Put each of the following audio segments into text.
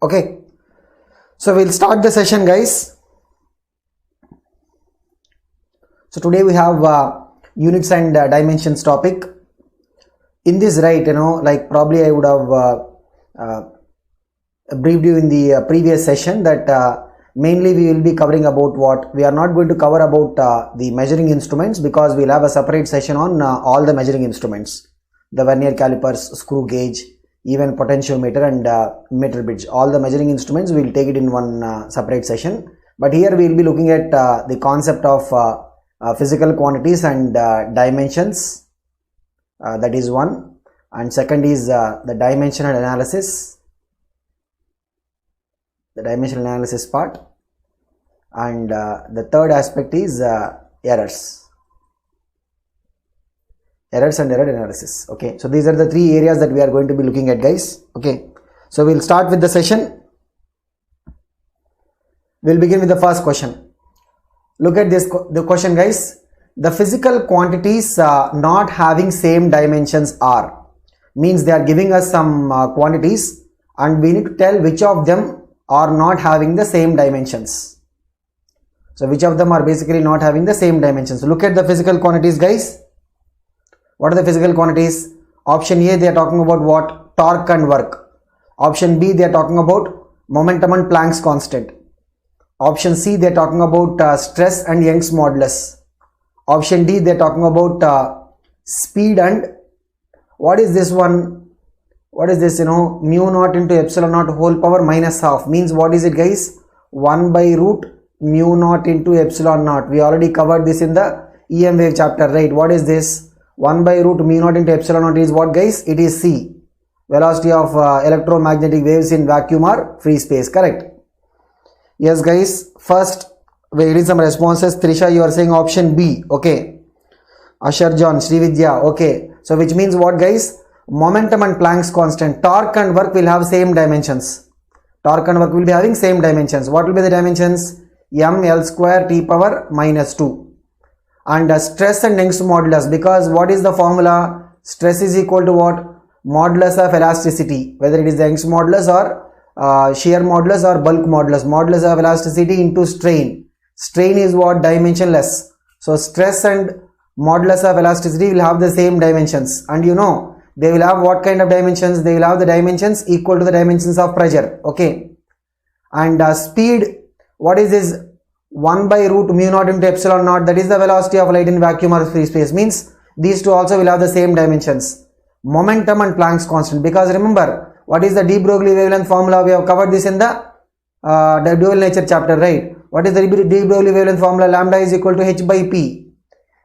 Okay, so we'll start the session, guys. So today we have units and dimensions topic. In this, right, like probably I would have briefed you in the previous session that mainly we will be covering about what we are not going to cover about the measuring instruments, because we'll have a separate session on all the measuring instruments, the vernier calipers, screw gauge, even potentiometer and meter bridge. All the measuring instruments we will take it in one separate session. But here we will be looking at the concept of physical quantities and dimensions. That is one, and second is the dimensional analysis, the dimensional analysis part, and the third aspect is errors and error analysis. Okay, so these are the three areas that we are going to be looking at, guys. Okay, so we'll start with the session. We'll begin with the first question. Look at this the question, guys. The physical quantities not having same dimensions are, means they are giving us some quantities and we need to tell which of them are not having the same dimensions. So which of them are basically not having the same dimensions. Look at the physical quantities, guys. What are the physical quantities? Option A, they are talking about what? Torque and work. Option B, they are talking about momentum and Planck's constant. Option C, they are talking about stress and Young's modulus. Option D, they are talking about speed and what is this one? What is this? Mu naught into epsilon naught whole power minus half, means what is it, guys? 1 by root mu naught into epsilon naught. We already covered this in the EM wave chapter, right? What is this? 1 by root mu naught into epsilon naught is what, guys? It is C, velocity of electromagnetic waves in vacuum or free space, correct? Yes, guys. First, we read some responses. Trisha, you are saying option B. Okay. Ashar John, Srividya. Okay. So which means what, guys? Momentum and Planck's constant. Torque and work will have same dimensions. Torque and work will be having same dimensions. What will be the dimensions? M L square T power minus 2. And stress and Young's modulus, because what is the formula? Stress is equal to what? Modulus of elasticity, whether it is the Young's modulus or shear modulus or bulk modulus. Modulus of elasticity into strain. Strain is what? Dimensionless. So stress and modulus of elasticity will have the same dimensions, and they will have what kind of dimensions? They will have the dimensions equal to the dimensions of pressure. Okay, and speed, what is this? 1 by root mu naught into epsilon naught, that is the velocity of light in vacuum or free space, means these two also will have the same dimensions. Momentum and Planck's constant, because remember, what is the de Broglie wavelength formula? We have covered this in the dual nature chapter, right? What is the de Broglie wavelength formula? Lambda is equal to h by p,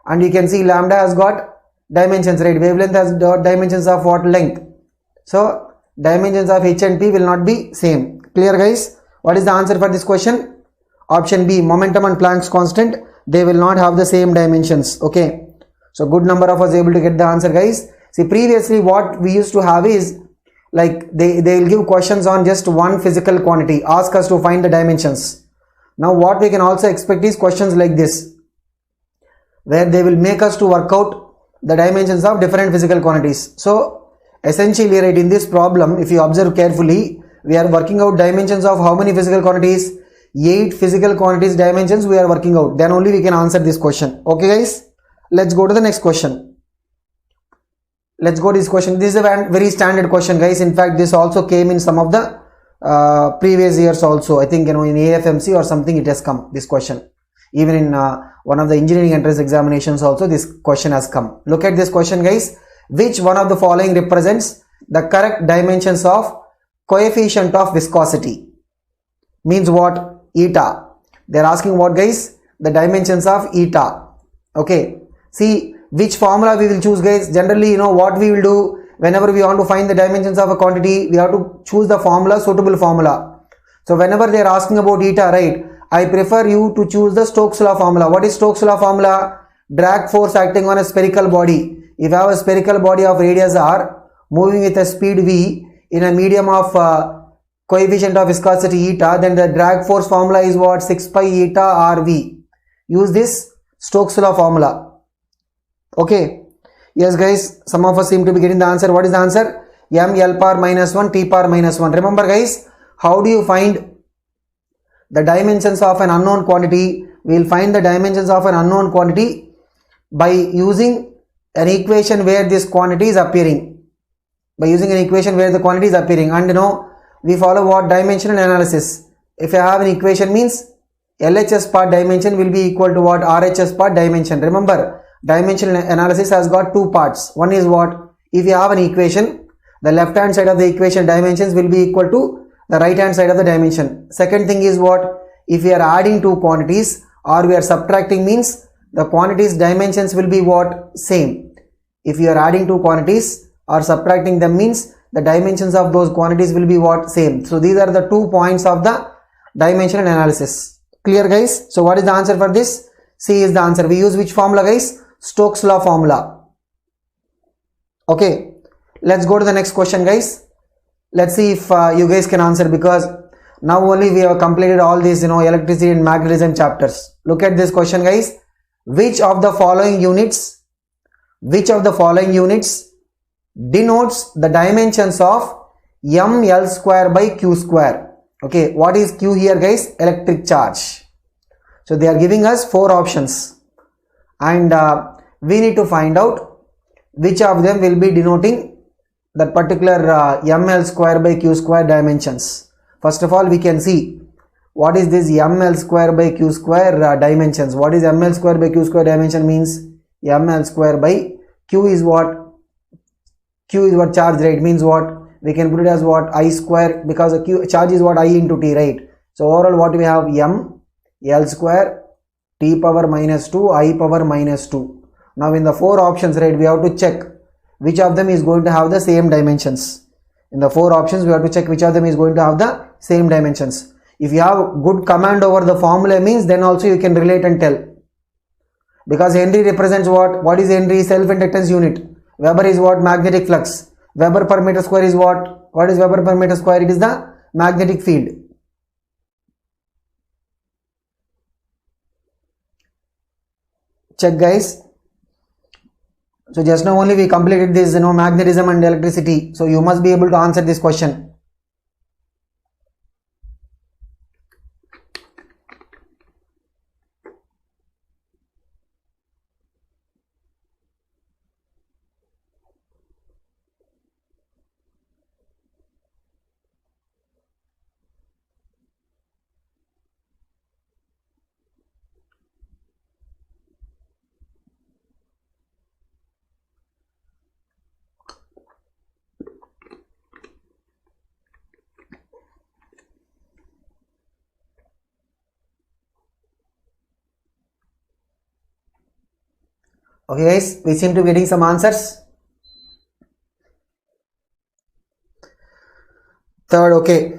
and you can see lambda has got dimensions, right? Wavelength has dimensions of what? Length. So dimensions of h and p will not be same. Clear, guys? What is the answer for this question? Option B, momentum and Planck's constant, they will not have the same dimensions. Okay, so good number of us able to get the answer, guys. See, previously what we used to have is like they will give questions on just one physical quantity, ask us to find the dimensions. Now what we can also expect is questions like this, where they will make us to work out the dimensions of different physical quantities. So essentially, right, in this problem, if you observe carefully, we are working out dimensions of how many physical quantities? 8 physical quantities dimensions we are working out. Then only we can answer this question. Okay, guys, let's go to the next question. Let's go to this question. This is a very standard question, guys. In fact, this also came in some of the previous years also. I think in AFMC or something it has come, this question. Even in one of the engineering entrance examinations also this question has come. Look at this question, guys. Which one of the following represents the correct dimensions of coefficient of viscosity? Means what? Eta. They are asking what, guys? The dimensions of eta. Okay. See which formula we will choose, guys. Generally, what we will do whenever we want to find the dimensions of a quantity, we have to choose the formula, suitable formula. So whenever they are asking about eta, right, I prefer you to choose the Stokes Law Formula. What is Stokes Law Formula? Drag force acting on a spherical body. If I have a spherical body of radius r moving with a speed v in a medium of coefficient of viscosity eta, then the drag force formula is what? 6 pi eta rv. Use this Stokes Law Formula. Okay. Yes, guys, some of us seem to be getting the answer. What is the answer? M L power minus 1 T power minus 1. Remember, guys, How do you find the dimensions of an unknown quantity? We will find the dimensions of an unknown quantity by using an equation where this quantity is appearing. By using an equation where the quantity is appearing, and we follow what? Dimensional analysis. If I have an equation, means LHS part dimension will be equal to what? RHS part dimension. Remember, dimensional analysis has got two parts. One is what? If you have an equation, the left hand side of the equation dimensions will be equal to the right hand side of the dimension. Second thing is what? If we are adding two quantities or we are subtracting, means the quantities dimensions will be what? Same. If you are adding two quantities or subtracting them, means the dimensions of those quantities will be what? Same. So these are the 2 points of the dimensional analysis. Clear, guys? So what is the answer for this? C is the answer. We use which formula, guys? Stokes Law Formula. Okay, let's go to the next question, guys. Let's see if you guys can answer, because now only we have completed all these electricity and magnetism chapters. Look at this question, guys. Which of the following units denotes the dimensions of ml square by q square? Okay, what is q here, guys? Electric charge. So they are giving us 4 options, and we need to find out which of them will be denoting that particular ml square by q square dimensions. First of all, we can see what is this ml square by q square dimensions. What is ml square by q square dimension? Means ml square by q is what? Q is what? Charge, right? Means what? We can put it as what? I square, because the q charge is what? I into t, right? So overall what we have? M L square t power minus 2 I power minus 2. Now in the 4 options, right, we have to check which of them is going to have the same dimensions. In the 4 options, we have to check which of them is going to have the same dimensions. If you have good command over the formula, means then also you can relate and tell. Because Henry represents what? What is Henry? Self-inductance unit. Weber is what? Magnetic flux. Weber per meter square is what? What is Weber per meter square? It is the magnetic field. Check, guys. So just now only we completed this magnetism and electricity. So you must be able to answer this question. Okay, guys, we seem to be getting some answers. Third, okay,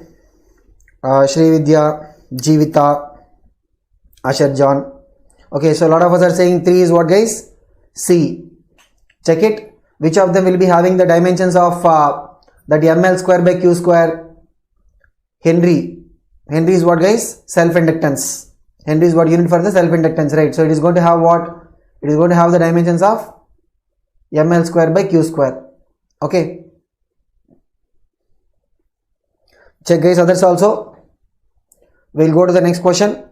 Shri Vidya, Jeevita, Asher John. Okay, so a lot of us are saying 3 is what, guys? C. Check it. Which of them will be having the dimensions of that ml square by q square? Henry. Henry is what, guys? Self-inductance. Henry is what? Unit for the self-inductance, right? So it is going to have what? It is going to have the dimensions of ml square by q square. Okay. Check, guys, others also. We'll go to the next question.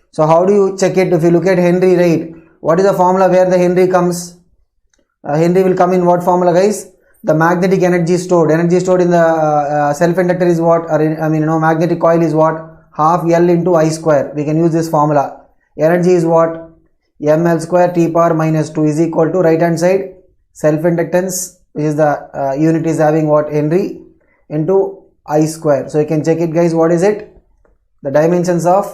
So how do you check it? If you look at Henry, right, what is the formula where the Henry comes? Henry will come in what formula, guys? The magnetic energy stored. Energy stored in the self-inductor is what? Or magnetic coil is what? Half L into I square. We can use this formula. Energy is what? ml square t power minus 2 is equal to right hand side self-inductance, which is the unit is having what? Henry into I square. So you can check it, guys. What is it? The dimensions of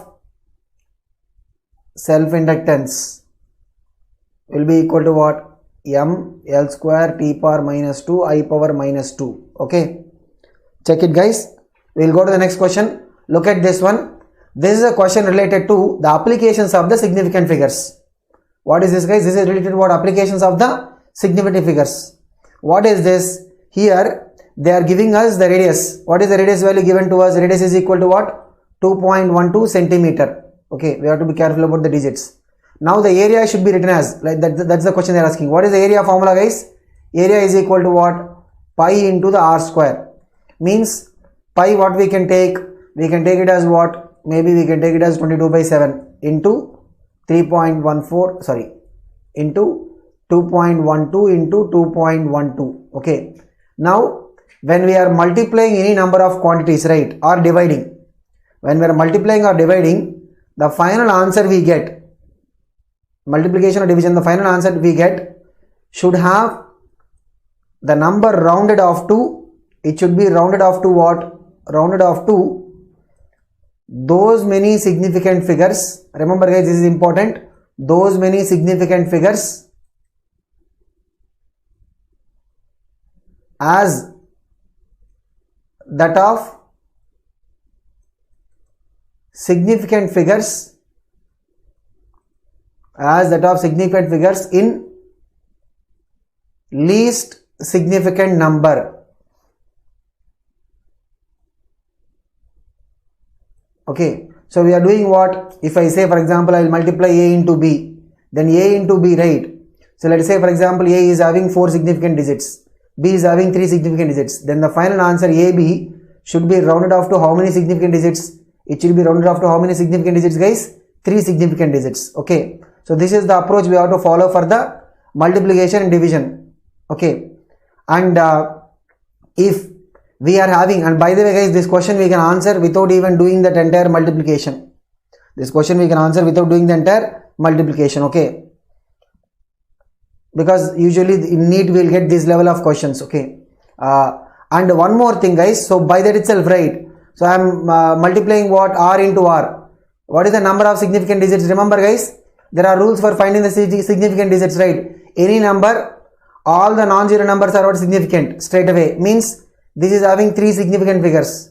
self-inductance will be equal to what? M L square t power minus 2 I power minus 2. Okay. Check it, guys. We will go to the next question. Look at this one. This is a question related to the applications of the significant figures. What is this, guys? This is related to what? Applications of the significant figures. What is this? Here they are giving us the radius. What is the radius value given to us? Radius is equal to what? 2.12 centimeter. Okay, we have to be careful about the digits. Now the area should be written as, like that's the question they are asking. What is the area formula, guys? Area is equal to what? Pi into the r square. Means pi what we can take? We can take it as what? Maybe we can take it as 22 by 7 into 3.14, sorry, into 2.12 into 2.12. Okay. Now, when we are multiplying any number of quantities, right, or dividing, when we are multiplying or dividing, the final answer we get, multiplication or division, the final answer we get should have the number rounded off to, it should be rounded off to what? Rounded off to those many significant figures. Remember guys, this is important. Those many significant figures as that of significant figures in least significant number. Okay, so we are doing what? If I say for example I will multiply a into b, then a into b, right? So let us say for example a is having 4 significant digits, b is having 3 significant digits, then the final answer ab should be rounded off to how many significant digits? It should be rounded off to how many significant digits guys? 3 significant digits. Okay, so this is the approach we have to follow for the multiplication and division. Okay, and if we are having, and by the way guys, this question we can answer without even doing that entire multiplication. This question we can answer without doing the entire multiplication. Okay, because usually in NEET we will get this level of questions. Okay, and one more thing guys, so by that itself, right, so I am multiplying what? R into R. What is the number of significant digits? Remember guys, there are rules for finding the significant digits, right? Any number, all the non-zero numbers are what? Significant straight away. Means this is having 3 significant figures.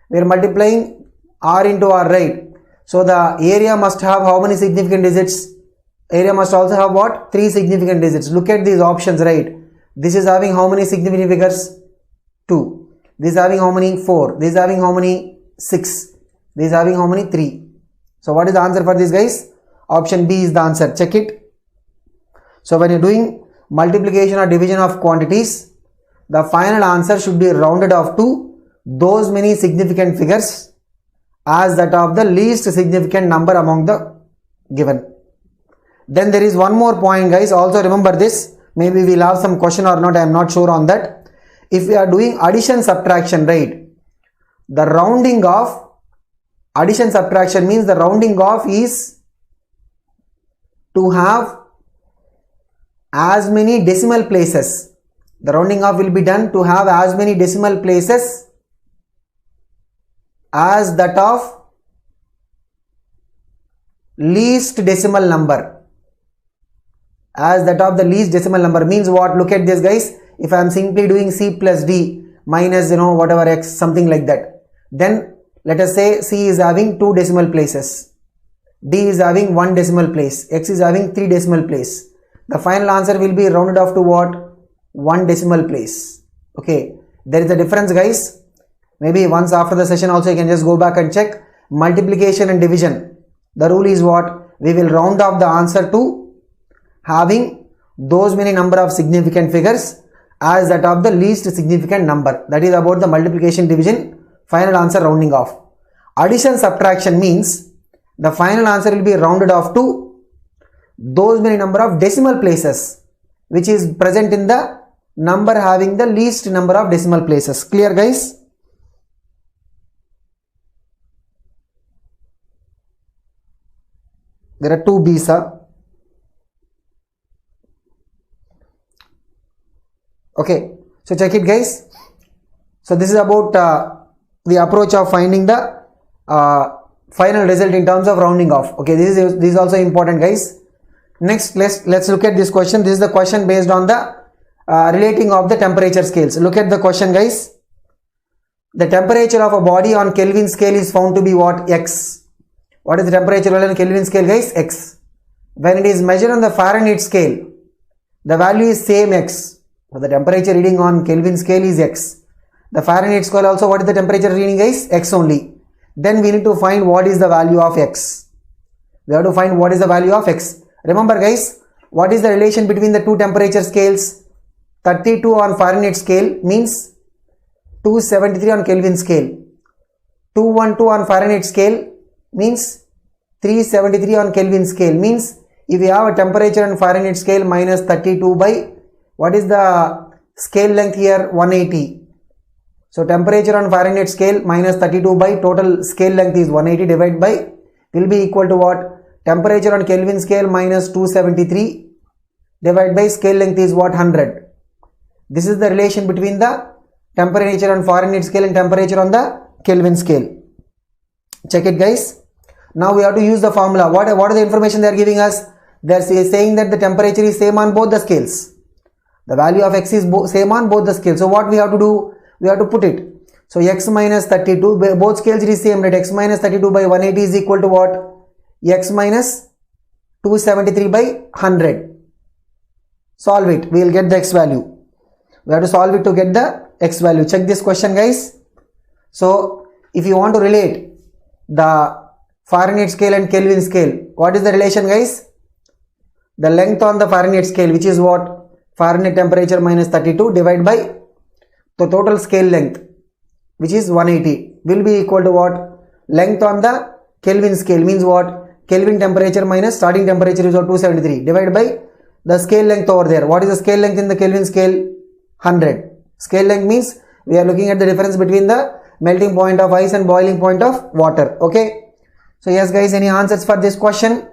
We are multiplying R into R, right? So the area must have how many significant digits? Area must also have what? 3 significant digits. Look at these options, right? This is having how many significant figures? 2. This is having how many? 4. This is having how many? 6. This is having how many? 3. So what is the answer for this guys? Option B is the answer. Check it. So when you are doing multiplication or division of quantities, the final answer should be rounded off to those many significant figures as that of the least significant number among the given. Then there is one more point guys, also remember this, maybe we will have some question or not, I am not sure on that. If we are doing addition subtraction, right, the rounding off, addition subtraction means the rounding off is to have as many decimal places. The rounding off will be done to have as many decimal places as that of least decimal number. As that of the least decimal number means what? Look at this guys. If I am simply doing c plus d minus whatever x, something like that, then let us say c is having 2 decimal places, d is having 1 decimal place, x is having 3 decimal place. The final answer will be rounded off to what? 1 decimal place. Okay, there is a difference guys. Maybe once after the session also you can just go back and check. Multiplication and division, the rule is what? We will round off the answer to having those many number of significant figures as that of the least significant number. That is about the multiplication division, final answer rounding off. Addition subtraction means the final answer will be rounded off to those many number of decimal places which is present in the number having the least number of decimal places. Clear guys? There are 2 B's. Okay, so check it guys. So this is about the approach of finding the final result in terms of rounding off. Okay, this is also important guys. Next, let's look at this question. This is the question based on the relating of the temperature scales. Look at the question guys. The temperature of a body on Kelvin scale is found to be what? X. What is the temperature on Kelvin scale guys? X. When it is measured on the Fahrenheit scale, the value is same X. So the temperature reading on Kelvin scale is X. The Fahrenheit scale also, what is the temperature reading guys? X only. Then we need to find what is the value of X. We have to find what is the value of X. Remember guys, what is the relation between the two temperature scales? 32 on Fahrenheit scale means 273 on Kelvin scale. 212 on Fahrenheit scale means 373 on Kelvin scale, means if you have a temperature on Fahrenheit scale minus 32 by, what is the scale length here? 180. So temperature on Fahrenheit scale minus 32 by total scale length is 180 divided by will be equal to what? Temperature on Kelvin scale minus 273 divided by scale length is what? 100. This is the relation between the temperature on Fahrenheit scale and temperature on the Kelvin scale. Check it, guys. Now we have to use the formula. What are the information they are giving us? They are saying that the temperature is same on both the scales. The value of x is same on both the scales. So what we have to do? We have to put it. So x minus 32, both scales it is same, right? X minus 32 by 180 is equal to what? X minus 273 by 100. Solve it. We will get the x value. We have to solve it to get the x value. Check this question, guys. So if you want to relate the Fahrenheit scale and Kelvin scale, what is the relation, guys? The length on the Fahrenheit scale, which is what? Fahrenheit temperature minus 32 divided by the total scale length, which is 180, will be equal to what? Length on the Kelvin scale means what? Kelvin temperature minus starting temperature is what? 273 divided by the scale length over there. What is the scale length in the Kelvin scale? 100. Scale length means we are looking at the difference between the melting point of ice and boiling point of water. Okay. So yes, guys, any answers for this question?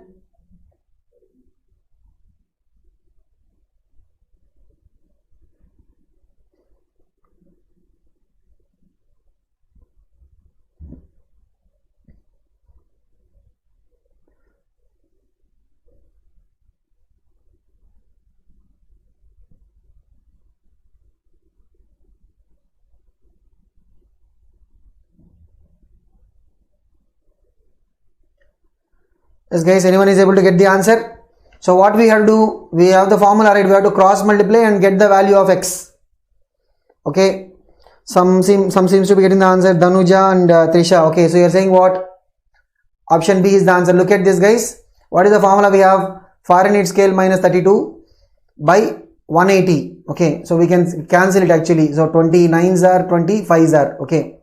Yes, guys, anyone is able to get the answer? So what we have to do, we have the formula, right? We have to cross multiply and get the value of x. Okay. Some seems to be getting the answer, Danuja and Trisha. Okay, so you are saying what? Option B is the answer. Look at this, guys. What is the formula we have? Fahrenheit scale minus 32 by 180. Okay, so we can cancel it actually. So 29s are 25s are. Okay,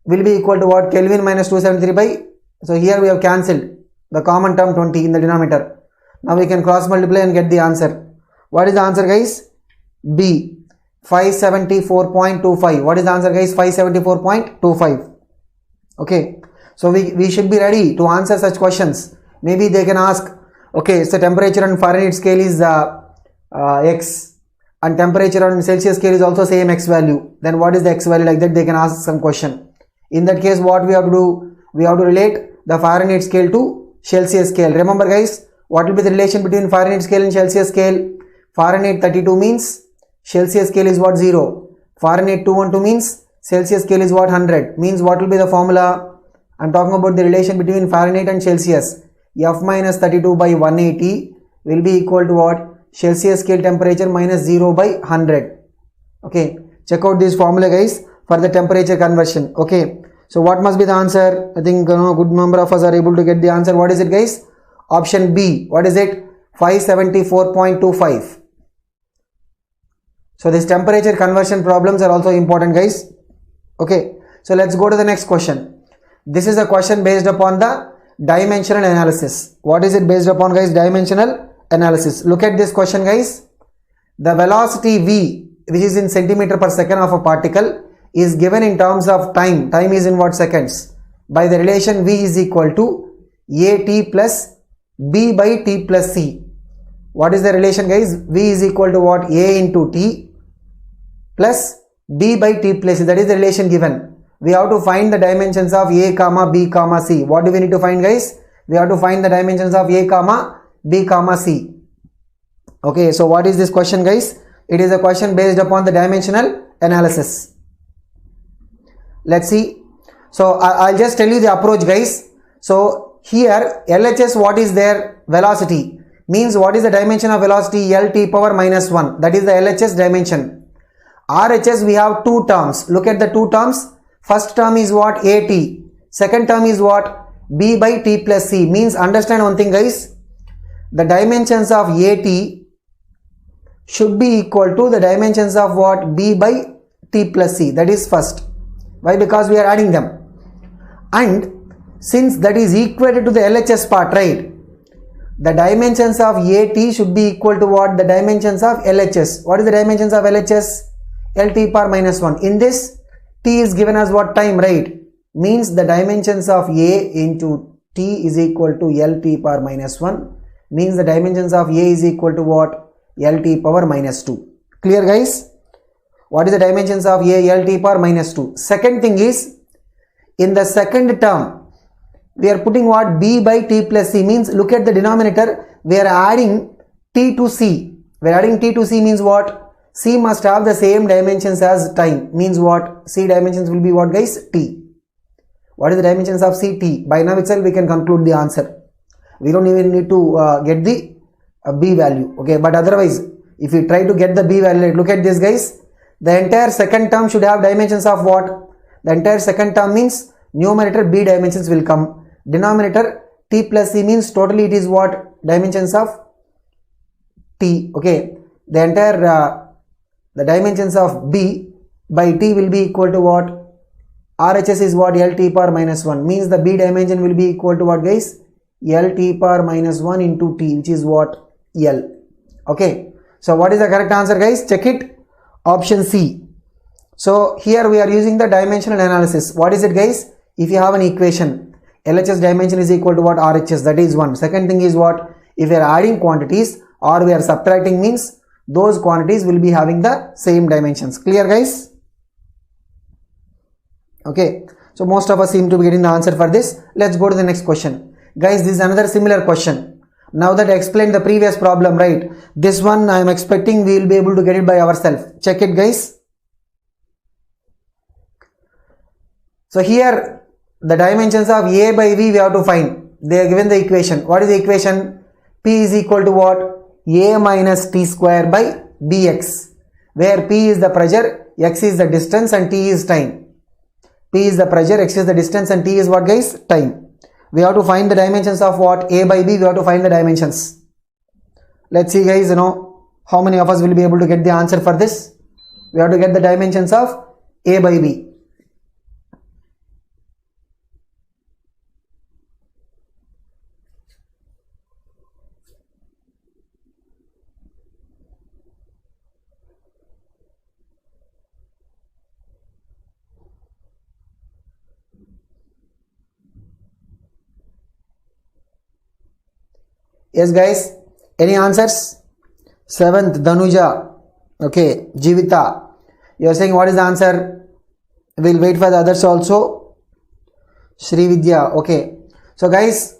will be equal to what? Kelvin minus 273 by. So here we have cancelled the common term 20 in the denominator. Now we can cross multiply and get the answer. What is the answer, guys? B. 574.25. What is the answer, guys? 574.25. Okay. So we should be ready to answer such questions. Maybe they can ask, okay, so temperature on Fahrenheit scale is x and temperature on Celsius scale is also same x value. Then what is the x value? Like that they can ask some question. In that case, what we have to do? We have to relate the Fahrenheit scale to Celsius scale. Remember, guys, what will be the relation between Fahrenheit scale and Celsius scale? Fahrenheit 32 means Celsius scale is what? 0. Fahrenheit 212 means Celsius scale is what? 100. Means what will be the formula? I am talking about the relation between Fahrenheit and Celsius. F minus 32 by 180 will be equal to what? Celsius scale temperature minus 0 by 100. Okay. Check out this formula, guys, for the temperature conversion. Okay. So what must be the answer? I think a good number of us are able to get the answer. What is it, guys? Option B. What is it? 574.25. So these temperature conversion problems are also important, guys. Okay. So let's go to the next question. This is a question based upon the dimensional analysis. What is it based upon, guys? Dimensional analysis. Look at this question, guys. The velocity v, which is in centimeter per second of a particle, is given in terms of time. Time is in what? Seconds. By the relation v is equal to at plus b by t plus c. What is the relation, guys? V is equal to what? A into t plus b by t plus c. That is the relation given. We have to find the dimensions of a comma b comma c. What do we need to find, guys? We have to find the dimensions of a comma b comma c. Okay, so what is this question, guys? It is a question based upon the dimensional analysis. Let's see. So I'll just tell you the approach, guys. So here LHS, what is their velocity? Means what is the dimension of velocity? LT power minus 1. That is the LHS dimension. RHS, we have two terms. Look at the two terms. First term is what? AT. Second term is what? B by t plus c. Means understand one thing, guys. The dimensions of AT should be equal to the dimensions of what? B by t plus c. That is first. Why? Because we are adding them. and since that is equated to the LHS part, right? The dimensions of AT should be equal to what? The dimensions of LHS. What is the dimensions of LHS? LT power minus 1. In this, T is given as what? Time, right? Means the dimensions of A into T is equal to LT power minus 1. Means the dimensions of A is equal to what? LT power minus 2. Clear, guys? What is the dimensions of A? LT power minus 2. Second thing is, in the second term, we are putting what? B by T plus C. Means look at the denominator. We are adding T to C. We are adding T to C means what? C must have the same dimensions as time. Means what? C dimensions will be what, guys? T. What is the dimensions of C? T. By now itself we can conclude the answer. We don't even need to get the B value. Okay, but otherwise, if you try to get the B value, look at this, guys. The entire second term should have dimensions of what? The entire second term means numerator B dimensions will come. Denominator T plus C means totally it is what? Dimensions of T. Okay, the entire the dimensions of B by T will be equal to what? RHS is what? LT power minus 1. Means the B dimension will be equal to what, guys? LT power minus 1 into T, which is what? L. Okay, so what is the correct answer, guys? Check it. Option C. So here we are using the dimensional analysis. What is it, guys? If you have an equation, LHS dimension is equal to what? RHS, that is 1. Second thing is what? If we are adding quantities or we are subtracting, means those quantities will be having the same dimensions. Clear, guys? Okay, so most of us seem to be getting the answer for this. Let's go to the next question. Guys, this is another similar question. Now that I explained the previous problem, right? This one I am expecting we will be able to get it by ourselves. Check it, guys. So here the dimensions of A by V we have to find. They are given the equation. What is the equation? P is equal to what? A minus T square by Bx, where P is the pressure, X is the distance and T is time. P is the pressure, X is the distance and T is what, guys? Time. We have to find the dimensions of what? A by B, we have to find the dimensions. Let's see, guys, how many of us will be able to get the answer for this. We have to get the dimensions of A by B. Yes, guys, any answers? 7th, Dhanuja. Okay, Jivita. You are saying what is the answer? We'll wait for the others also. Shri Vidya. Okay. So, guys,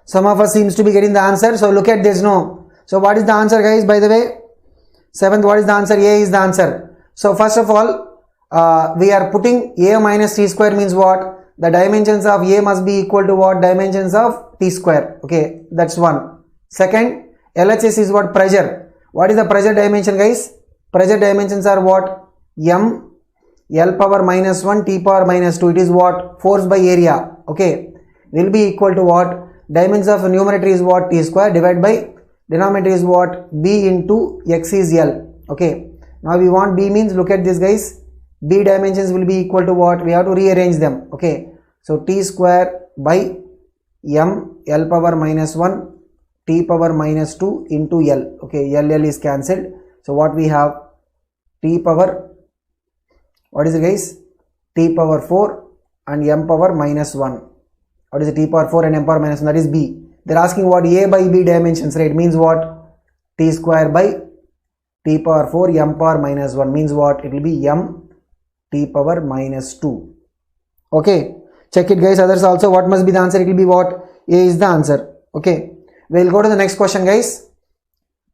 some of us seems to be getting the answer. So, look at this. No. So, what is the answer, guys, by the way? 7th, what is the answer? A is the answer. So, first of all, we are putting A minus T square means what? The dimensions of A must be equal to what? Dimensions of T square. Okay, that's one. Second, LHS is what? Pressure. What is the pressure dimension, guys? Pressure dimensions are what? M, L power minus 1, T power minus 2. It is what? Force by area. Okay, will be equal to what? Dimensions of numerator is what? T square divided by denominator is what? B into X is L. Okay, now we want B means, look at this, guys. B dimensions will be equal to what? We have to rearrange them. Okay, so T square by M, L power minus 1, T power minus 2 into L. Okay, L is cancelled. So what we have? T power, what is it, guys? T power 4 and M power minus 1. What is it? T power 4 and M power minus 1? That is B. They are asking what? A by B dimensions, right? Means what? T square by T power 4 M power minus 1 means what? It will be M T power minus 2. Okay, check it, guys. Others also, what must be the answer? It will be what? A is the answer. Okay. We'll go to the next question, guys.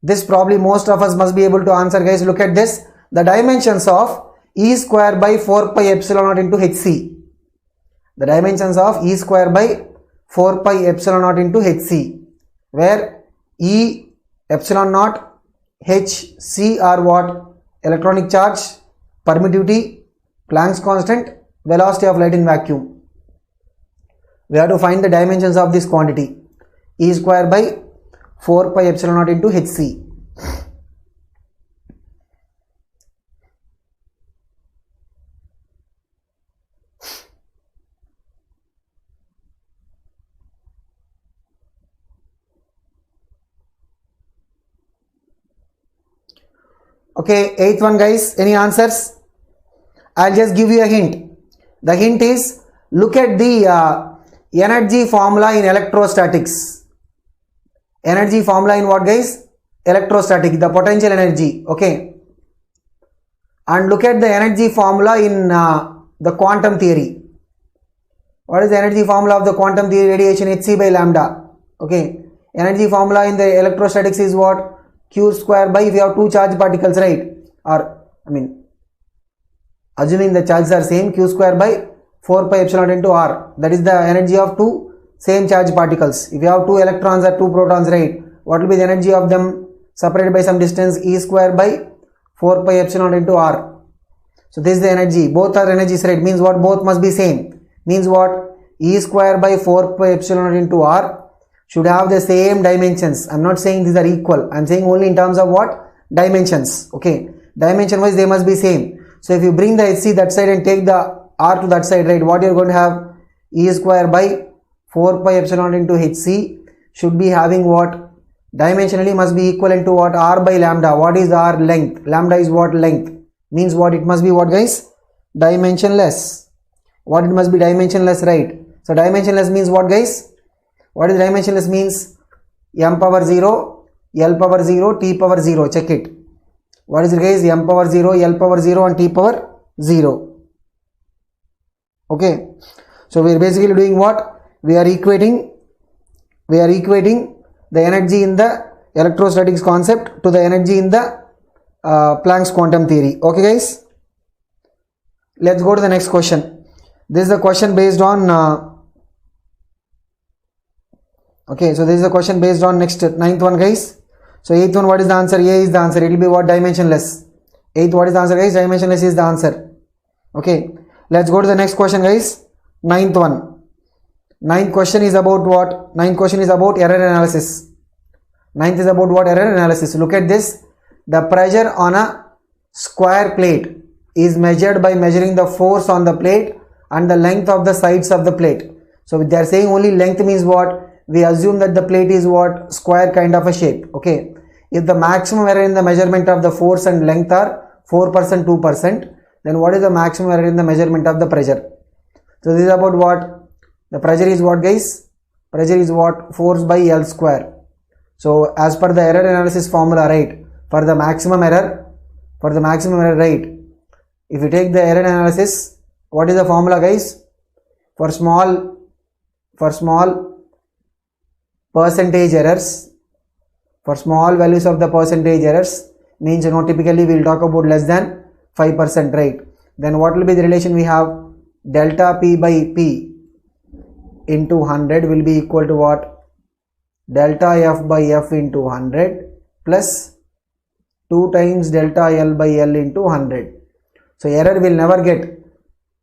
This probably most of us must be able to answer, guys. Look at this. The dimensions of E square by 4 pi epsilon naught into HC. The dimensions of E square by 4 pi epsilon naught into HC, where E epsilon naught, H, C are what? Electronic charge, permittivity, Planck's constant, velocity of light in vacuum. We have to find the dimensions of this quantity. E square by 4 pi epsilon naught into HC. Okay, eighth one guys, any answers? I'll just give you a hint. The hint is, look at the energy formula in electrostatics. Energy formula in what guys? Electrostatic, the potential energy. Okay. And look at the energy formula in the quantum theory. What is the energy formula of the quantum theory? Radiation hc by lambda. Okay. Energy formula in the electrostatics is what? Q square by, if you have two charged particles, right? Or, I mean, assuming the charges are same, Q square by 4 pi epsilon into R. That is the energy of two same charged particles. If you have two electrons or two protons, right? What will be the energy of them separated by some distance? E square by 4 pi epsilon into R. So this is the energy. Both are energies, right? Means what? Both must be same. Means what? E square by 4 pi epsilon into R should have the same dimensions. I'm not saying these are equal. I'm saying only in terms of what? Dimensions. Okay. Dimension wise they must be same. So if you bring the HC that side and take the R to that side, right? What you're going to have? E square by 4 pi epsilon into HC should be having what? Dimensionally must be equivalent to what? R by lambda. What is R? Length. Lambda is what? Length. Means what? It must be what guys? Dimensionless. What? It must be dimensionless, right? So dimensionless means what guys? What is dimensionless means? M power 0, L power 0, T power 0. Check it. What is it guys? M power 0, L power 0 and T power 0. Okay. So we are basically doing what? We are equating the energy in the electrostatics concept to the energy in the Planck's quantum theory. Okay guys. Let's go to the next question. This is the question based on okay, so this is a question based on next ninth one guys. So eighth one, what is the answer? A is the answer. It will be what? Dimensionless. Eighth, what is the answer guys? Dimensionless is the answer. Okay, let's go to the next question guys. Ninth one. Ninth question is about what? Ninth question is about error analysis. Ninth is about what? Error analysis. Look at this. The pressure on a square plate is measured by measuring the force on the plate and the length of the sides of the plate. So they are saying only length means what? We assume that the plate is what? Square kind of a shape. Okay. If the maximum error in the measurement of the force and length are 4%, 2%, then what is the maximum error in the measurement of the pressure? So this is about what? The pressure is what guys? Pressure is what? Force by L square. So as per the error analysis formula, right? For the maximum error, right? If you take the error analysis, what is the formula guys? For small percentage errors, for small values of the percentage errors, means typically we will talk about less than 5%, right? Then what will be the relation we have? Delta P by P into 100 will be equal to what? Delta F by F into 100 plus 2 times delta L by L into 100. So error will never get.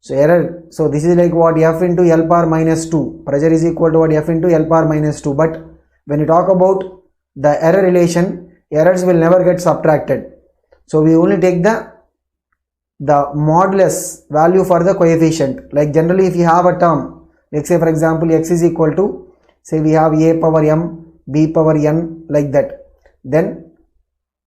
So this is like what? F into L power minus 2. Pressure is equal to what? F into L power minus 2. But when you talk about the error relation, errors will never get subtracted. So we only take the modulus value for the coefficient. Like generally if you have a term, let's say for example x is equal to, say we have a power m, b power n, like that. Then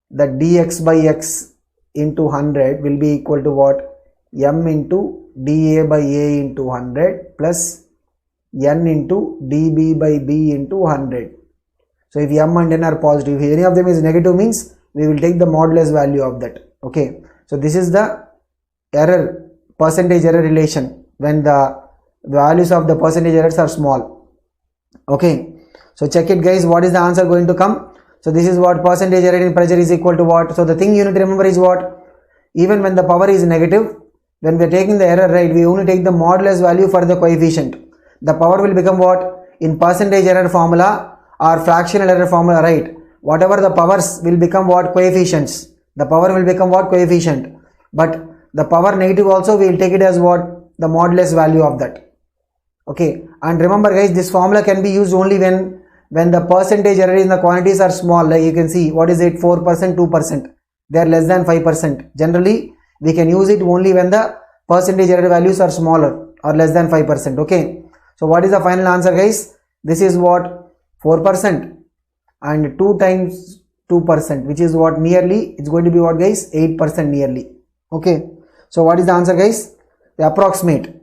the dx by x into 100 will be equal to what? M into dA by A into 100 plus N into dB by B into 100. So if M and N are positive, if any of them is negative means we will take the modulus value of that. Okay. So this is the error, percentage error relation when the values of the percentage errors are small. Okay. So check it guys, what is the answer going to come? So this is what? Percentage error in pressure is equal to what? So the thing you need to remember is what? Even when the power is negative, when we are taking the error, right, we only take the modulus value for the coefficient. The power will become what? In percentage error formula or fractional error formula, right? Whatever the powers will become what? Coefficients. The power will become what? Coefficient. But the power negative also we will take it as what? The modulus value of that. Okay. And remember guys, this formula can be used only when the percentage error in the quantities are small. Like you can see, what is it? 4%, 2%. They are less than 5%. Generally, we can use it only when the percentage error values are smaller or less than 5%. Okay. So what is the final answer guys? This is what? 4%. And 2 times 2%, which is what nearly, it's going to be what guys, 8% nearly. Okay, so what is the answer guys? The approximate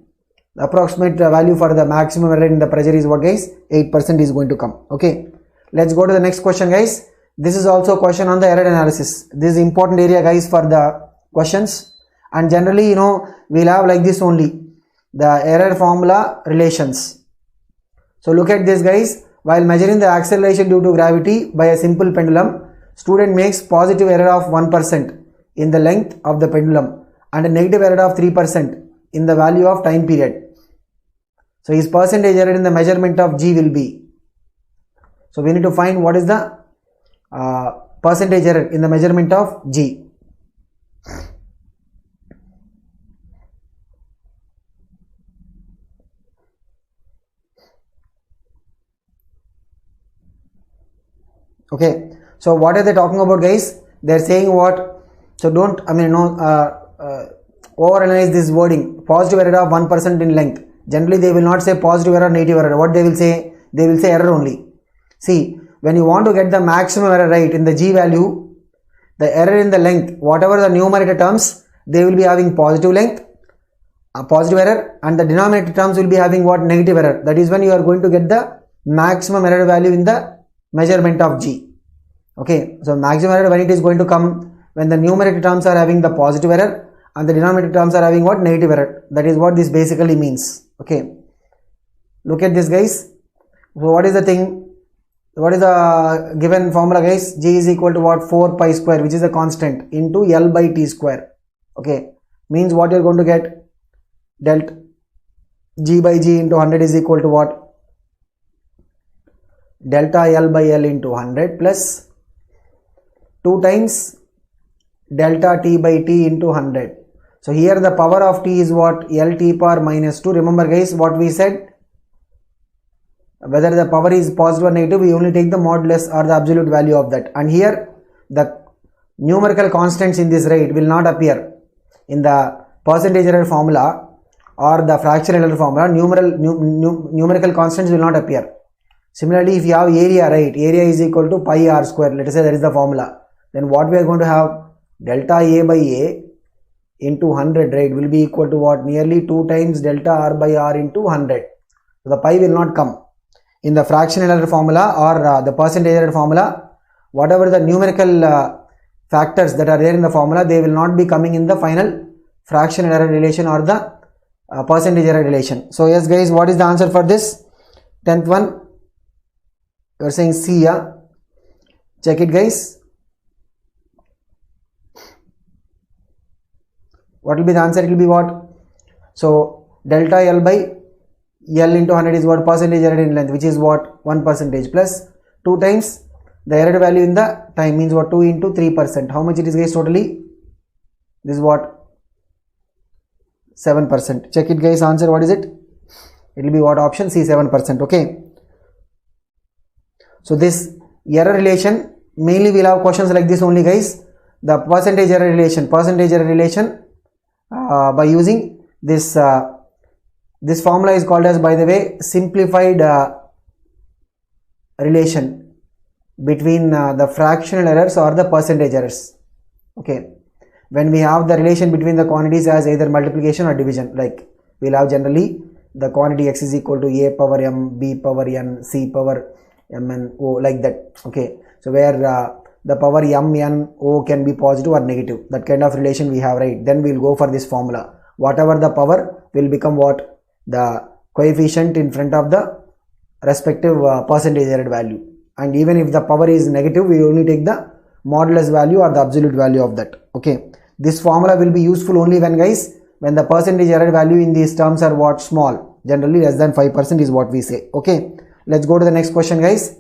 value for the maximum error in the pressure is what guys, 8% is going to come. Okay, let's go to the next question guys. This is also a question on the error analysis. This is important area guys for the questions, and generally we'll have like this only, the error formula relations. So look at this guys. While measuring the acceleration due to gravity by a simple pendulum, student makes positive error of 1% in the length of the pendulum and a negative error of 3% in the value of time period. So his percentage error in the measurement of G will be. So we need to find what is the percentage error in the measurement of G. Okay, so what are they talking about guys? They are saying what? So don't overanalyze this wording. Positive error of 1% in length. Generally they will not say positive error, negative error. What they will say? They will say error only. See, when you want to get the maximum error right in the G value, the error in the length, whatever the numerator terms, they will be having positive length, positive error, and the denominator terms will be having what? Negative error. That is when you are going to get the maximum error value in the measurement of G. Okay, so maximum error when it is going to come, when the numerator terms are having the positive error and the denominator terms are having what? Negative error. That is what this basically means. Okay, look at this guys. So what is the thing? What is the given formula guys? G is equal to what? 4 pi square, which is a constant, into L by T square. Okay, means what you are going to get? Delta G by G into 100 is equal to what? Delta L by L into 100 plus 2 times delta T by T into 100. So here the power of T is what? LT power minus 2. Remember guys what we said? Whether the power is positive or negative, we only take the modulus or the absolute value of that. And here the numerical constants in this rate will not appear in the percentage error formula or the fractional error formula. Numerical constants will not appear. Similarly, if you have area, right, area is equal to pi r square, let us say that is the formula, then what we are going to have? Delta A by A into 100, right, will be equal to what? Nearly 2 times delta R by R into 100. So the pi will not come. In the fractional error formula or the percentage error formula, whatever the numerical factors that are there in the formula, they will not be coming in the final fractional error relation or the percentage error relation. So yes guys, what is the answer for this? 10th one, you are saying C, yeah? Check it guys. What will be the answer? It will be what? So delta L by L into 100 is what? Percentage error in length, which is what? 1% plus 2 times the error value in the time, means what? 2 into 3%. How much it is guys totally? This is what? 7%. Check it guys, answer what is it? It will be what? Option C, 7%. Okay. So this error relation, mainly we will have questions like this only guys. The percentage error relation by using this this formula is called as, by the way, simplified relation between the fractional errors or the percentage errors. Okay, when we have the relation between the quantities as either multiplication or division, like we will have generally the quantity x is equal to a power m, b power n, c power m n, o, like that. Okay, so where the power m n o can be positive or negative, that kind of relation we have, right? Then we will go for this formula. Whatever the power will become what? The coefficient in front of the respective percentage error value. And even if the power is negative, we only take the modulus value or the absolute value of that. Okay, this formula will be useful only when guys, when the percentage error value in these terms are what? Small, generally less than 5% is what we say. Okay, let's go to the next question guys.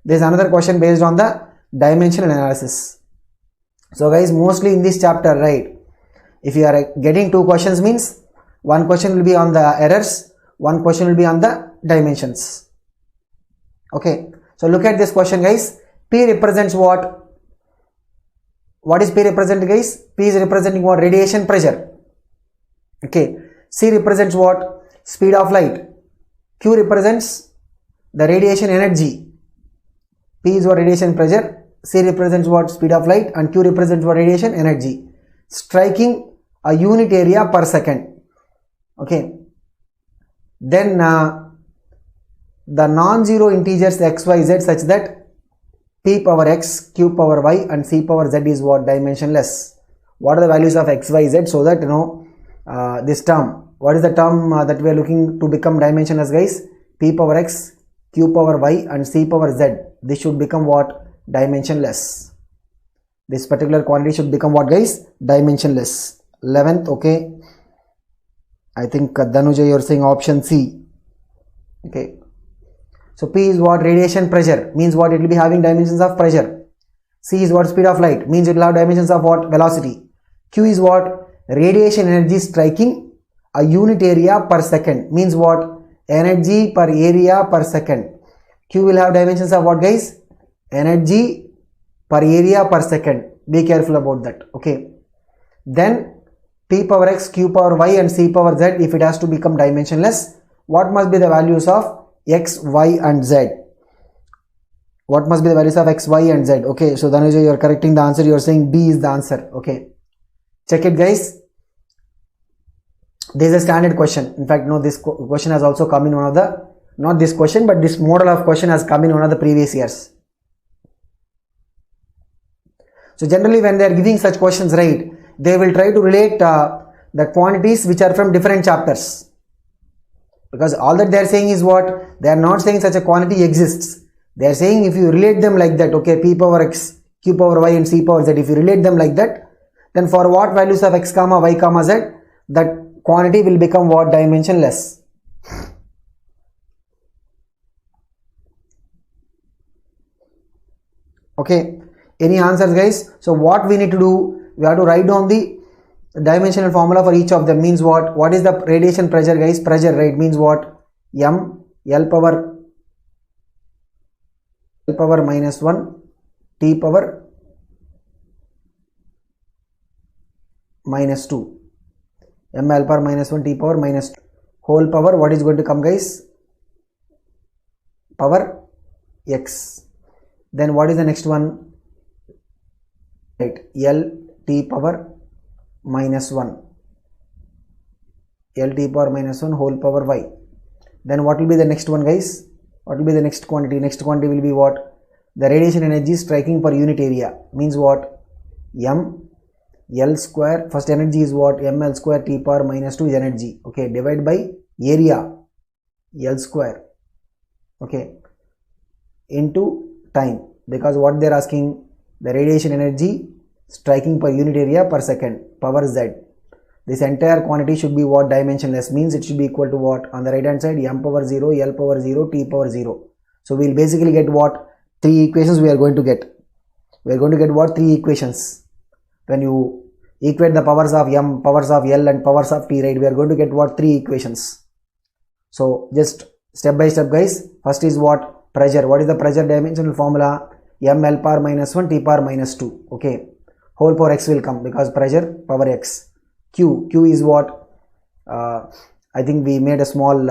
There is another question based on the dimensional analysis. So guys, mostly in this chapter, right, if you are getting 2 questions, means one question will be on the errors, one question will be on the dimensions. Okay, so look at this question guys. P represents what? What is P represent guys? P is representing what? Radiation pressure. Okay, C represents what? Speed of light. Q represents the radiation energy. P is what? Radiation pressure. C represents what? Speed of light, and Q represents what? Radiation energy striking a unit area per second. Okay. Then the non-zero integers x, y, z such that p power x, q power y and c power z is what? Dimensionless. What are the values of x, y, z, so that you know this term, what is the term that we are looking to become dimensionless, guys? P power x, q power y and c power z. This should become what? Dimensionless. This particular quantity should become what, guys? Dimensionless. 11th, okay. I think Dhanuja, you are saying option C. Okay. So P is what? Radiation pressure, means what? It will be having dimensions of pressure. C is what? Speed of light, means it will have dimensions of what? Velocity. Q is what? Radiation energy striking a unit area per second, means what? Energy per area per second. Q will have dimensions of what, guys? Energy per area per second. Be careful about that. Okay. Then P power x, q power y and c power z, if it has to become dimensionless, what must be the values of x, y and z? What must be the values of x, y and z? Okay, so Dhanuja, you are correcting the answer. You are saying B is the answer. Okay, check it, guys. This is a standard question. In fact, no, this question has also come in one of the, not this question, but this model of question has come in one of the previous years. So generally when they are giving such questions, right, they will try to relate the quantities which are from different chapters, because all that they are saying is what? They are not saying such a quantity exists. They are saying if you relate them like that, okay, p power x, q power y and c power z, if you relate them like that, then for what values of x comma y comma z, that quantity will become what? Dimensionless. Okay, any answers, guys? So what we need to do, we have to write down the dimensional formula for each of them. Means what? What is the radiation pressure, guys? Pressure, right, means what? M L power minus 1 T power minus 2. M L power minus 1 T power minus 2 whole power, what is going to come, guys? Power x. Then what is the next one? Right, L T power minus 1. L T power minus 1 whole power y. Then what will be the next one, guys? What will be the next quantity? Next quantity will be what? The radiation energy striking per unit area, means what? M L square, first energy is what? ml square T power minus 2 is energy, okay, divided by area L square, okay, into time, because what they are asking, the radiation energy striking per unit area per second, power z. This entire quantity should be what? Dimensionless, means it should be equal to what? On the right hand side, m power 0, L power 0, T power 0. So we will basically get what? 3 equations we are going to get. We are going to get what? 3 equations. When you equate the powers of m, powers of L and powers of T, right, we are going to get what? 3 equations. So just step by step, guys. First is what? Pressure. What is the pressure dimensional formula? M L power minus 1 T power minus 2. Okay. Whole power x will come because pressure power x. Q is what? I think we made a small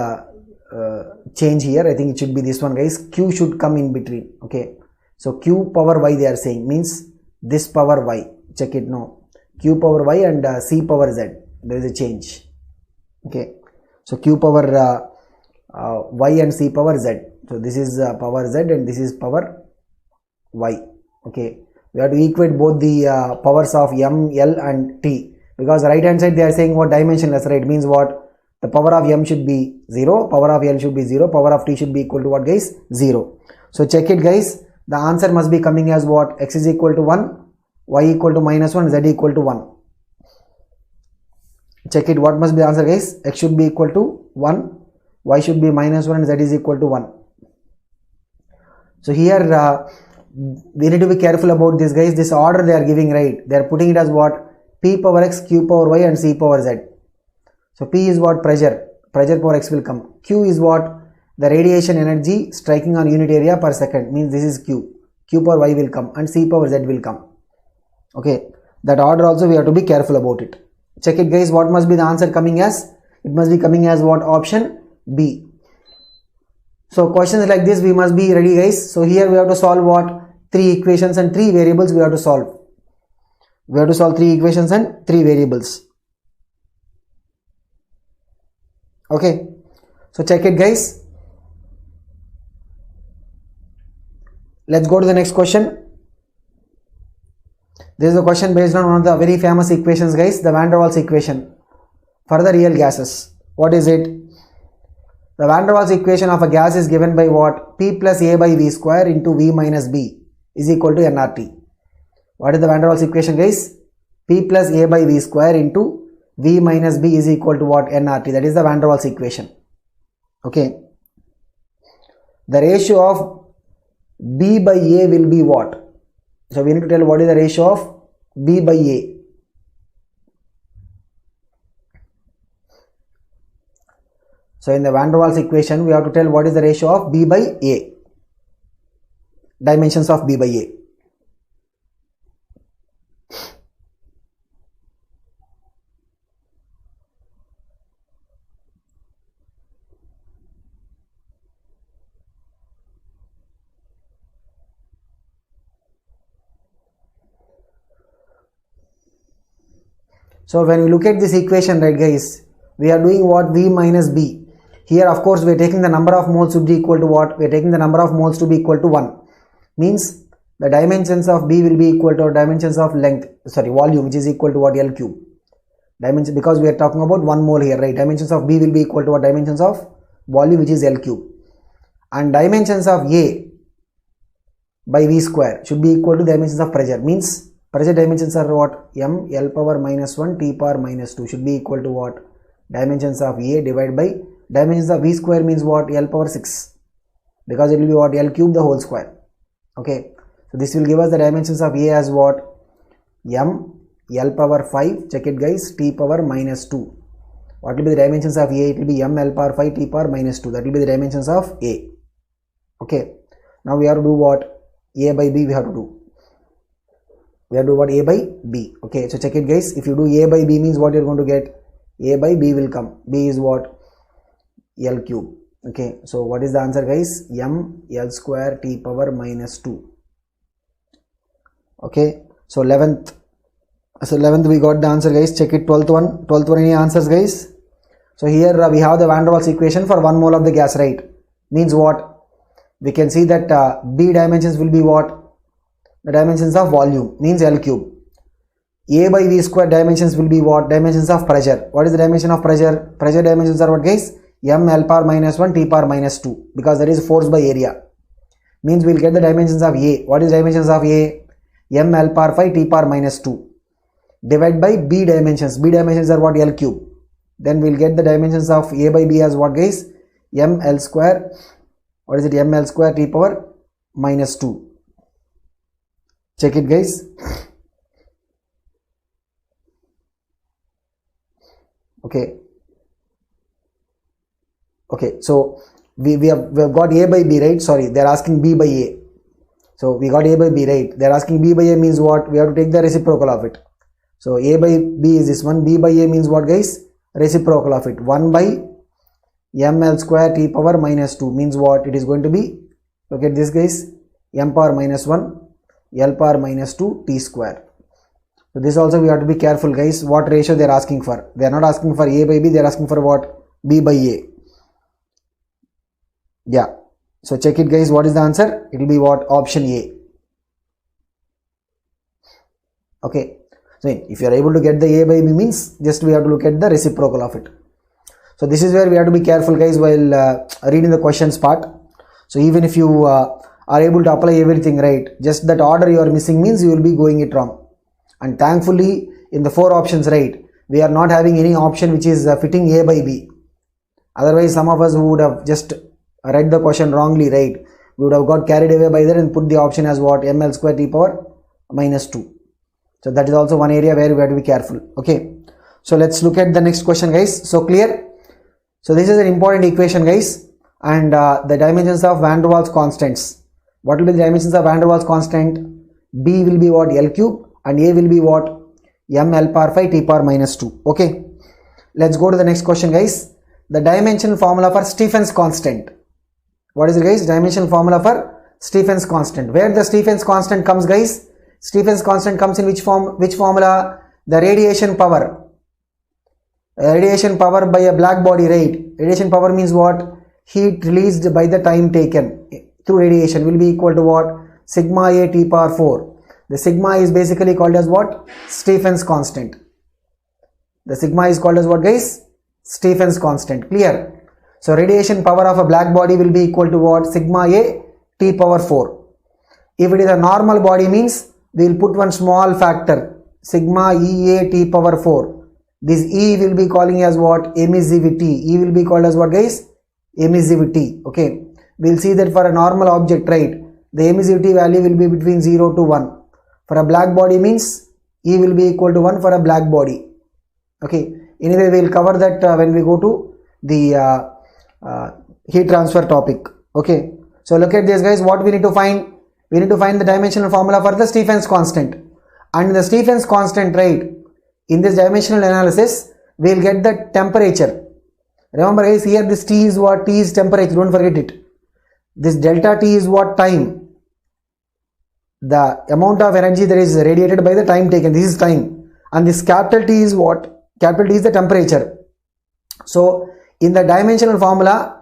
change here. I think it should be this one, guys. Q should come in between. Okay. So Q power y they are saying, means this power y. Check it now. Q power y and C power z. There is a change. Okay. So Q power y and C power z. So this is power z and this is power y. Okay. We have to equate both the powers of m, L and T, because right hand side they are saying what? Dimensionless, right, means what? The power of m should be 0, power of L should be 0, power of T should be equal to what, guys? 0. So check it, guys. The answer must be coming as what? X is equal to 1, y equal to minus 1, z equal to 1. Check it, what must be the answer, guys? X should be equal to 1, y should be minus 1 and z is equal to 1. So here we need to be careful about this, guys. This order they are giving, right, they are putting it as what? P power x, q power y and c power z. So P is what? Pressure power x will come. Q is what? The radiation energy striking on unit area per second, means this is Q power y will come and c power z will come. Okay, that order also we have to be careful about it. Check it, guys. What must be the answer coming as? It must be coming as what? Option B. So questions like this we must be ready, guys. So here we have to solve what? 3 equations and 3 variables we have to solve. We have to solve 3 equations and 3 variables. Okay, so check it guys. Let's go to the next question. This is a question based on one of the very famous equations guys, the van der Waals equation for the real gases. What is it? The van der Waals equation of a gas is given by what? P plus A by V square into V minus B is equal to nRT. What is the van der Waals equation guys? P plus A by V square into V minus B is equal to what? nRT. That is the van der Waals equation. Okay. The ratio of B by A will be what? So we need to tell what is the ratio of B by A. So in the van der Waals equation, we have to tell what is the ratio of B by A. Dimensions of B by A. So when we look at this equation, right guys, we are doing what? V minus B. Here of course we are taking the number of moles to be equal to what? We are taking the number of moles to be equal to 1. Means the dimensions of B will be equal to dimensions of volume, which is equal to what? L cube. Dimension, because we are talking about 1 mole here, right? Dimensions of B will be equal to what? Dimensions of volume, which is L cube. And dimensions of A by V square should be equal to dimensions of pressure. Means pressure dimensions are what? M L power minus 1 T power minus 2 should be equal to what? Dimensions of A divided by dimensions of V square means what? L power 6, because it will be what? L cube the whole square. Okay, so this will give us the dimensions of A as what? M L power 5, check it guys, T power minus 2. What will be the dimensions of A? It will be M L power 5 T power minus 2. That will be the dimensions of A. Okay, now we have to do what? A by B we have to do. We have to do what? A by B. Okay, so check it guys, if you do A by B means what you are going to get? A by B will come. B is what? L cube. Okay, so what is the answer guys? M L square T power minus 2. Okay, so 11th we got the answer guys. Check it. 12th one any answers guys? So here we have the van der Waals equation for 1 mole of the gas, right? Means what? We can see that B dimensions will be what? The dimensions of volume, means L cube. A by V square dimensions will be what? Dimensions of pressure. What is the dimension of pressure? Pressure dimensions are what guys? M L power minus 1 T power minus 2, because that is force by area. Means we will get the dimensions of A. What is dimensions of A? M L power 5 T power minus 2 divided by B dimensions. B dimensions are what? L cube. Then we will get the dimensions of A by B as what guys? M L square. What is it? M L square T power minus 2. Check it guys. Okay, so we have got A by B, right? Sorry, they are asking B by A. So we got A by B, right? They are asking B by A means what? We have to take the reciprocal of it. So A by B is this one. B by A means what guys? Reciprocal of it. 1 by M L square T power minus 2 means what? It is going to be, look at this guys, M power minus 1 L power minus 2 T square. So this also we have to be careful guys, what ratio they are asking for. They are not asking for A by B, they are asking for what? B by A. Yeah, so check it guys, what is the answer? It will be what? Option A. Okay, so if you are able to get the A by B means just we have to look at the reciprocal of it. So this is where we have to be careful guys while reading the questions part. So even if you are able to apply everything right, just that order you are missing means you will be going it wrong. And thankfully in the 4 options, right, we are not having any option which is fitting A by B. Otherwise some of us who would have just read the question wrongly, right, we would have got carried away by that and put the option as what? ML square T power minus 2. So that is also one area where we have to be careful. Okay, so let's look at the next question guys. So clear? So this is an important equation guys, and the dimensions of van der Waals constants. What will be the dimensions of van der Waals constant? B will be what? L cube, and A will be what? M L power 5 T power minus 2. Okay, let's go to the next question guys. The dimensional formula for Stephen's constant. What is it guys? Dimensional formula for Stefan's constant. Where the Stefan's constant comes, guys? Stefan's constant comes in which form? Which formula? The radiation power. Radiation power by a black body, right? Radiation power means what? Heat released by the time taken through radiation will be equal to what? Sigma A T power 4. The sigma is basically called as what? Stefan's constant. The sigma is called as what, guys? Stefan's constant. Clear? So radiation power of a black body will be equal to what? Sigma A T power 4. If it is a normal body means we will put one small factor, sigma E A T power 4. This E will be calling as what? Emissivity. E will be called as what, guys? Emissivity. Okay. We will see that for a normal object, right? The emissivity value will be between 0 to 1. For a black body means E will be equal to 1 for a black body. Okay. Anyway, we will cover that when we go to the heat transfer topic. Okay. So look at this, guys. What we need to find? We need to find the dimensional formula for the Stefan's constant. And the Stefan's constant, right? In this dimensional analysis, we will get the temperature. Remember, guys, here this T is what? T is temperature. Don't forget it. This delta T is what? Time. The amount of energy that is radiated by the time taken. This is time. And this capital T is what? Capital T is the temperature. So, in the dimensional formula,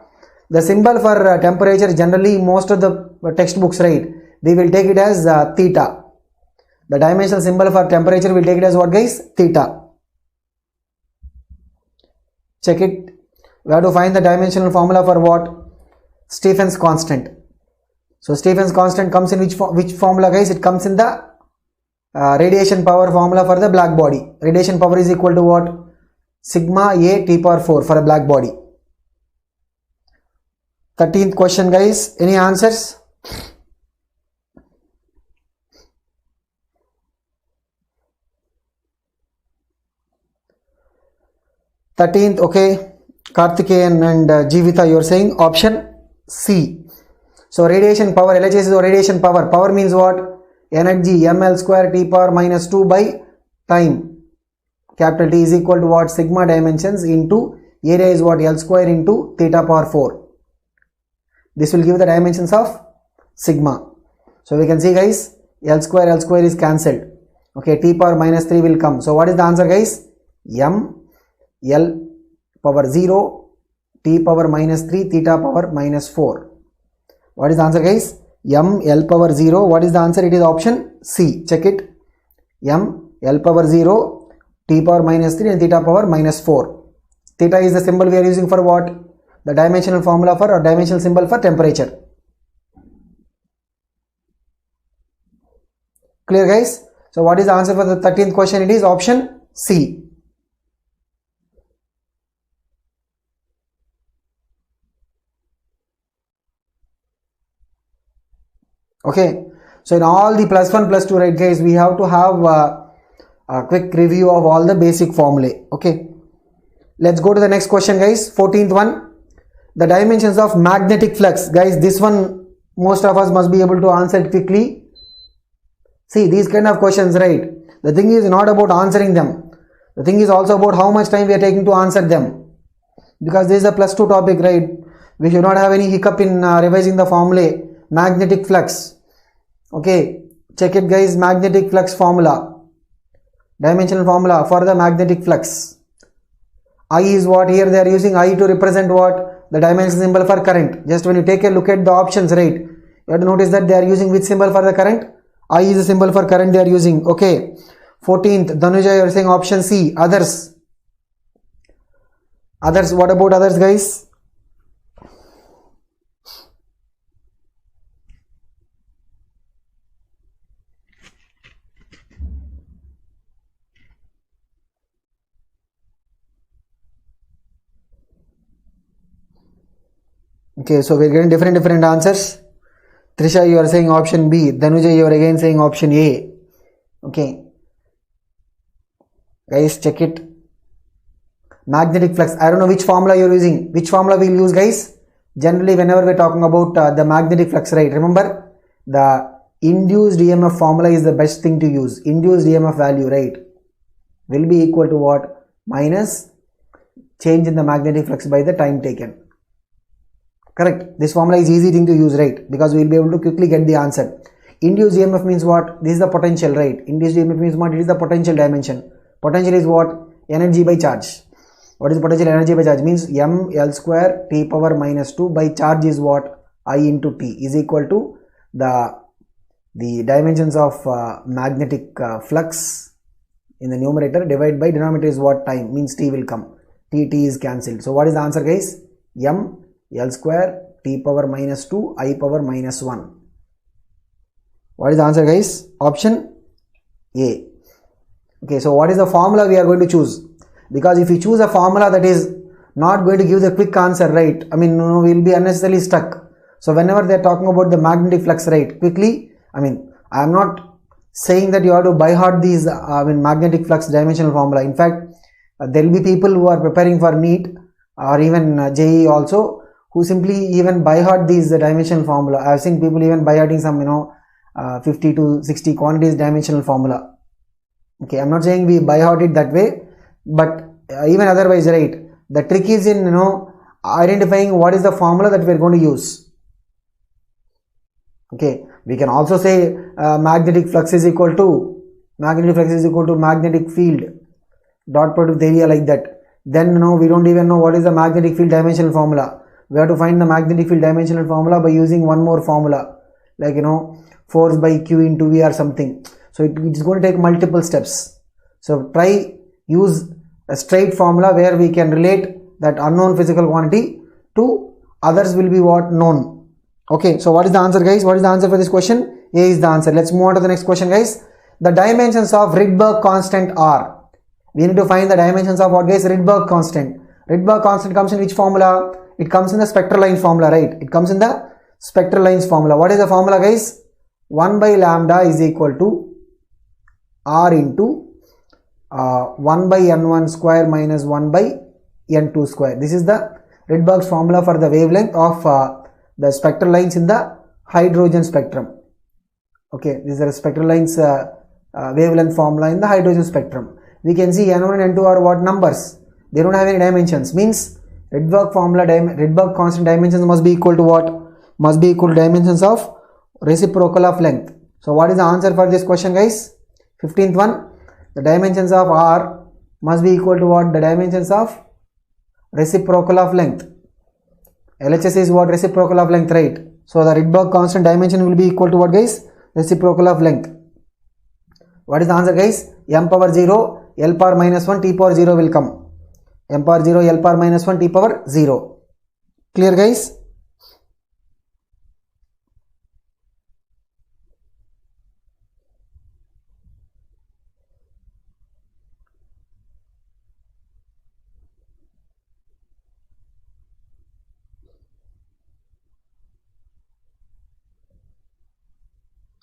the symbol for temperature generally most of the textbooks, right? We will take it as theta. The dimensional symbol for temperature will take it as what, guys? Theta. Check it. We have to find the dimensional formula for what? Stefan's constant. So Stefan's constant comes in which formula, guys? It comes in the radiation power formula for the black body. Radiation power is equal to what? Sigma A T power 4 for a black body. 13th question, guys. Any answers? Okay. Karthikeyan and Jivita, you are saying option C. So radiation power, LHS is radiation power. Power means what? Energy, ml square T power minus 2 by time. Capital T is equal to what? Sigma dimensions into area is what? L square into theta power 4. This will give the dimensions of sigma. So we can see, guys, L square is cancelled. Okay, T power minus 3 will come. So what is the answer, guys? M L power 0 T power minus 3 theta power minus 4. What is the answer, guys? M L power 0. What is the answer? It is option C. Check it. M L power 0 T power minus 3 and theta power minus 4. Theta is the symbol we are using for what? The dimensional formula for or dimensional symbol for temperature. Clear, guys? So what is the answer for the 13th question? It is option C. Okay, so in all the plus 1 plus 2, right, guys, we have to have a quick review of all the basic formulae. Okay, let's go to the next question, guys. 14th one, the dimensions of magnetic flux. Guys, this one most of us must be able to answer it quickly. See, these kind of questions, right, the thing is not about answering them. The thing is also about how much time we are taking to answer them, because this is a plus 2 topic, right? We should not have any hiccup in revising the formulae. Magnetic flux. Okay, check it, guys. Magnetic flux formula, dimensional formula for the magnetic flux. I is what? Here they are using I to represent what? The dimension symbol for current. Just when you take a look at the options, right, you have to notice that they are using which symbol for the current? I is the symbol for current they are using. Okay, 14th, Dhanuja, you are saying option C. Others, what about others, guys? Okay, so we are getting different answers. Trisha, you are saying option B. Dhanuja, you are again saying option A. Okay, guys, check it. Magnetic flux. I don't know which formula you are using. Which formula we will use, guys? Generally, whenever we are talking about the magnetic flux, right? Remember, the induced EMF formula is the best thing to use. Induced EMF value, right, will be equal to what? Minus change in the magnetic flux by the time taken. Correct. This formula is easy thing to use, right? Because we will be able to quickly get the answer. Induced EMF means what? This is the potential, right? Induced EMF means what? It is the potential dimension. Potential is what? Energy by charge. What is potential energy by charge? Means m L square t power minus 2 by charge is what? I into t is equal to the dimensions of magnetic flux in the numerator divided by denominator is what? Time. Means t will come. T is cancelled. So what is the answer, guys? M L square t power minus 2 I power minus 1. What is the answer, guys? Option A. Okay, so what is the formula we are going to choose? Because if you choose a formula that is not going to give the quick answer, right? I mean, no, we will be unnecessarily stuck. So whenever they are talking about the magnetic flux, right? Quickly, I mean, I am not saying that you have to by heart these magnetic flux dimensional formula. In fact, there will be people who are preparing for NEET or even JEE also, who simply even by heart these dimensional formula. I have seen people even by hearting some 50 to 60 quantities dimensional formula. Okay, I'm not saying we by heart it that way, but even otherwise, right? The trick is in identifying what is the formula that we are going to use. Okay, we can also say magnetic flux is equal to magnetic field dot product area, like that. Then we don't even know what is the magnetic field dimensional formula. We have to find the magnetic field dimensional formula by using one more formula, like force by Q into V or something. So it is going to take multiple steps. So try use a straight formula where we can relate that unknown physical quantity to others will be what? Known. Okay, so what is the answer, guys? What is the answer for this question? A is the answer. Let's move on to the next question, guys. The dimensions of Rydberg constant are. We need to find the dimensions of what, guys? Rydberg constant. Rydberg constant comes in which formula? It comes in the spectral lines formula, right? It comes in the spectral lines formula. What is the formula, guys? 1 by lambda is equal to R into 1 by n1 square minus 1 by n2 square. This is the Rydberg's formula for the wavelength of the spectral lines in the hydrogen spectrum. Okay, these are spectral lines wavelength formula in the hydrogen spectrum. We can see n1 and n2 are what? Numbers. They don't have any dimensions. Means Rydberg formula, Rydberg constant dimensions must be equal to what? Must be equal to dimensions of reciprocal of length. So what is the answer for this question, guys? 15th one. The dimensions of R must be equal to what? The dimensions of reciprocal of length. LHS is what? Reciprocal of length, right? So the Rydberg constant dimension will be equal to what, guys? Reciprocal of length. What is the answer, guys? M power 0, L power minus 1, T power 0 will come. M power 0, L power minus 1, T power 0. Clear, guys?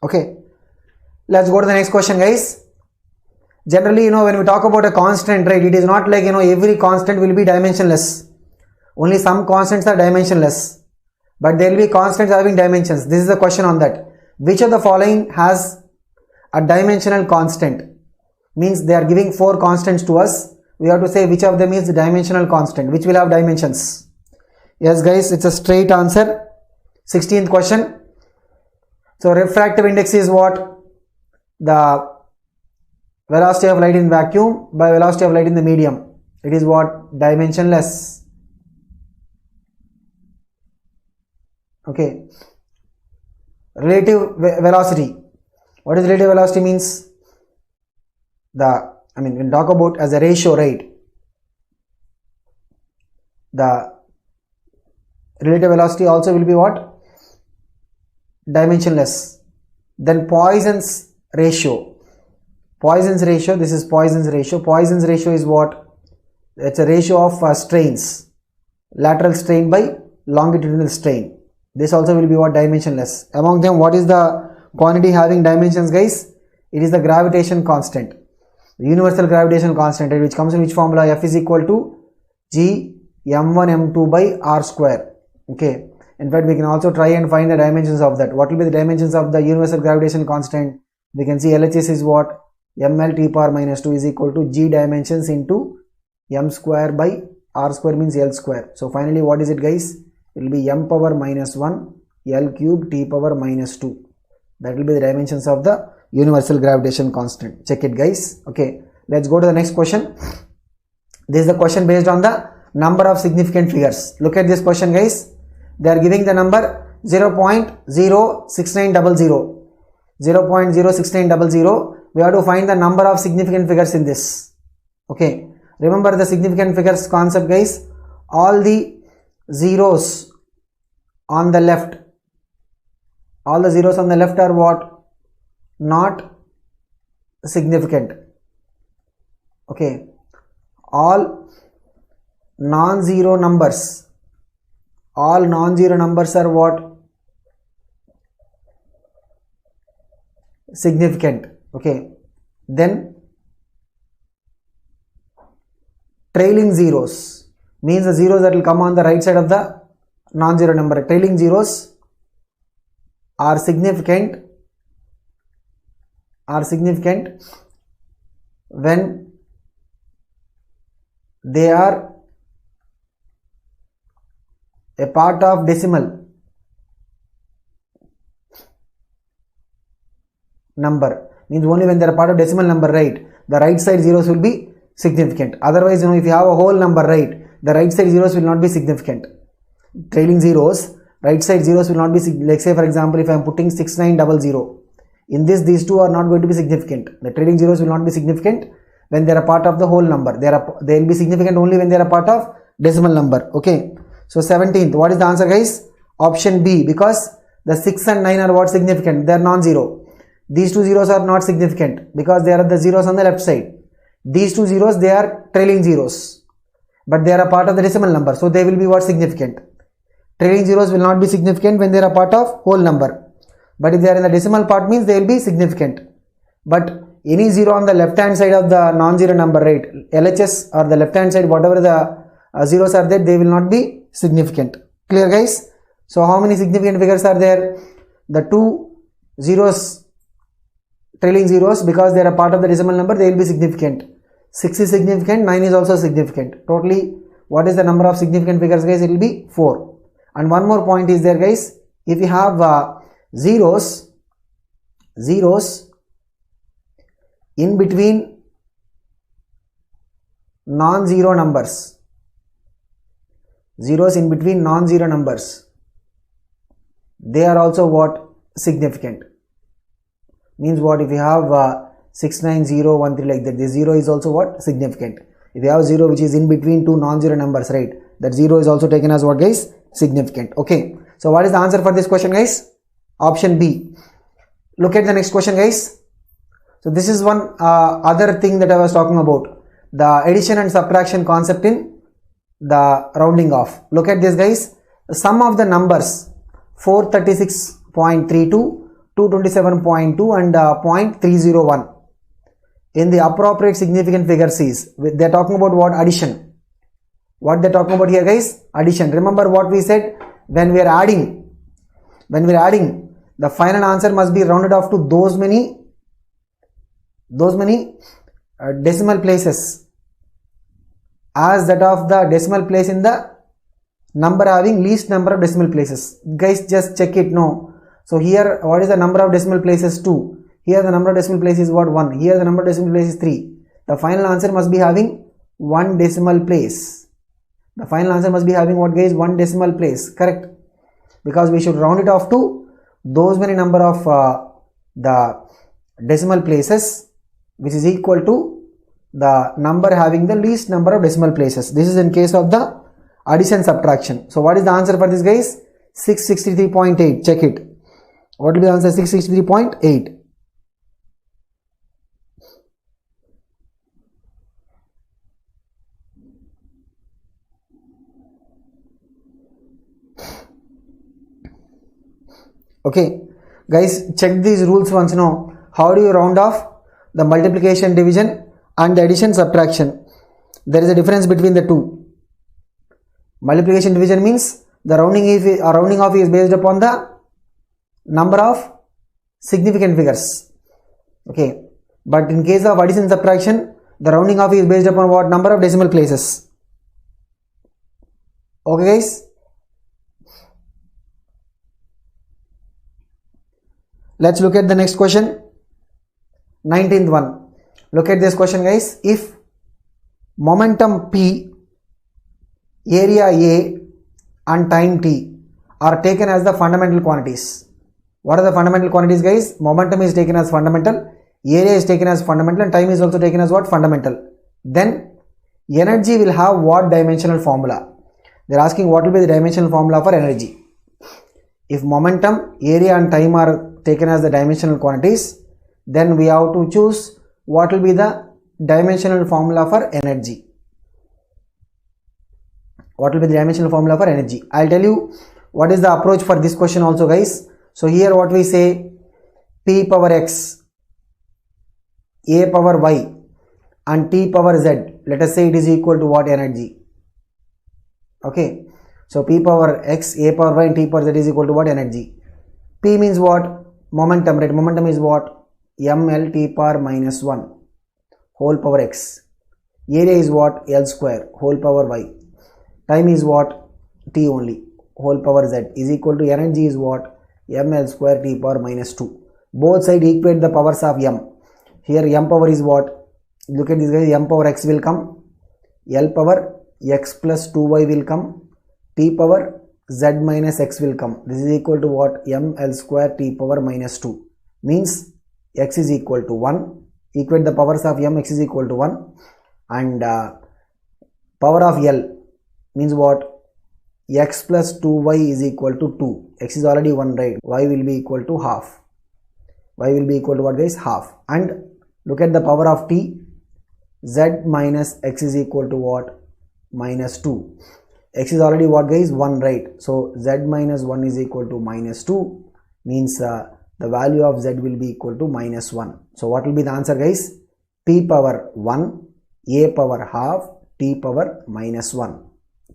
Okay, let's go to the next question, guys. Generally, when we talk about a constant, right, it is not like, every constant will be dimensionless. Only some constants are dimensionless, but there will be constants having dimensions. This is the question on that. Which of the following has a dimensional constant? Means they are giving 4 constants to us. We have to say which of them is the dimensional constant, which will have dimensions. Yes, guys, it's a straight answer. 16th question. So refractive index is what? The velocity of light in vacuum by velocity of light in the medium. It is what? Dimensionless. Okay. Relative velocity. What is relative velocity? Means when we talk about as a ratio, right? The relative velocity also will be what? Dimensionless. Then Poisson's ratio. Poisson's ratio, this is Poisson's ratio. Poisson's ratio is what? It's a ratio of strains. Lateral strain by longitudinal strain. This also will be what? Dimensionless. Among them, what is the quantity having dimensions, guys? It is the gravitation constant. The universal gravitation constant, which comes in which formula? F is equal to G m1 m2 by r square. Okay. In fact, we can also try and find the dimensions of that. What will be the dimensions of the universal gravitation constant? We can see LHS is what? ml t power minus 2 is equal to G dimensions into m square by r square means L square. So finally, what is it, guys? it will be m power minus 1 L cube T power minus 2. That will be the dimensions of the universal gravitation constant. Check it, guys. Okay, let's go to the next question. This is the question based on the number of significant figures. Look at this question, guys. They are giving the number 0.06900. 0.06900. We have to find the number of significant figures in this. Okay, remember the significant figures concept, guys. All the zeros on the left, all the zeros on the left are what? Not significant. Okay, all non-zero numbers, all non-zero numbers are what? Significant. Okay, then trailing zeros means the zeros that will come on the right side of the non-zero number. Trailing zeros are significant when they are a part of decimal number. Means only when they are part of decimal number, right? The right side zeros will be significant. Otherwise, if you have a whole number, right, the right side zeros will not be significant. Trailing zeros, right side zeros will not be, like say for example, if I am putting 6900, in this these two are not going to be significant. The trailing zeros will not be significant when they are a part of the whole number. They will be significant only when they are a part of decimal number. Okay, so 17th, what is the answer, guys? Option B, because the 6 and 9 are what? Significant. They are non-zero. These two zeros are not significant because they are the zeros on the left side. These two zeros, they are trailing zeros, but they are a part of the decimal number, so they will be what? Significant. Trailing zeros will not be significant when they are a part of whole number, but if they are in the decimal part, means they will be significant. But any zero on the left hand side of the non-zero number, right, LHS or the left hand side, whatever the zeros are there, they will not be significant. Clear, guys? So how many significant figures are there? The two zeros, trailing zeros, because they are a part of the decimal number, they will be significant. 6 is significant, 9 is also significant. Totally, what is the number of significant figures, guys? It will be 4. And one more point is there, guys. If you have zeros in between non-zero numbers, zeros in between non-zero numbers, they are also what? Significant. Means what? If you have 69013 like that, this 0 is also what? Significant. If you have 0 which is in between two non-zero numbers, right, that 0 is also taken as what, guys? Significant. Okay, so what is the answer for this question, guys? Option B. Look at the next question, guys. So this is one other thing that I was talking about, the addition and subtraction concept in the rounding off. Look at this, guys. The sum of the numbers 436.32, 227.2 and 0.301 in the appropriate significant figures is, they are talking about what? Addition. What they are talking about here, guys? Addition. Remember what we said? When we are adding, the final answer must be rounded off to those many decimal places as that of the decimal place in the number having least number of decimal places. Guys, just check it. No. So here, what is the number of decimal places? 2. Here the number of decimal places is what? 1. Here the number of decimal places is 3. The final answer must be having one decimal place. The final answer must be having what, guys? One decimal place. Correct? Because we should round it off to those many number of the decimal places which is equal to the number having the least number of decimal places. This is in case of the addition subtraction. So what is the answer for this, guys? 663.8. Check it. What will be the answer? 663.8. Okay, guys, check these rules once now. How do you round off the multiplication, division and the addition, subtraction? There is a difference between the two. Multiplication, division means the rounding off is based upon the number of significant figures. Okay, but in case of addition, subtraction, the rounding off is based upon what? Number of decimal places. Okay, guys. Let's look at the next question. 19th one. Look at this question, guys. If momentum P, area A and time T are taken as the fundamental quantities. What are the fundamental quantities, guys? Momentum is taken as fundamental, area is taken as fundamental, and time is also taken as what? Fundamental. Then energy will have what dimensional formula? They are asking what will be the dimensional formula for energy. If momentum, area and time are taken as the dimensional quantities, then we have to choose what will be the dimensional formula for energy. What will be the dimensional formula for energy? I'll tell you what is the approach for this question also, guys. So here what we say, P power X, A power Y and T power Z. Let us say it is equal to what energy? Okay. So P power X, A power Y and T power Z is equal to what energy? P means what? Momentum, right? Momentum is what? ml T power minus 1 whole power X. Area is what? L square whole power Y. Time is what? T only whole power Z is equal to energy is what? ml square T power minus 2. Both sides equate the powers of m. Here m power is what? Look at this, guys. M power X will come, L power X plus 2Y will come, T power Z minus X will come. This is equal to what? ml square T power minus 2. Means X is equal to 1. Equate the powers of m, X is equal to 1. And power of L means what? X plus 2Y is equal to 2. X is already 1, right? Y will be equal to half. Y will be equal to what, guys? Half. And look at the power of T. Z minus X is equal to what? Minus 2. X is already what, guys? 1, right? So Z minus 1 is equal to minus 2. Means the value of Z will be equal to minus 1. So what will be the answer, guys? P power 1, A power half, T power minus 1.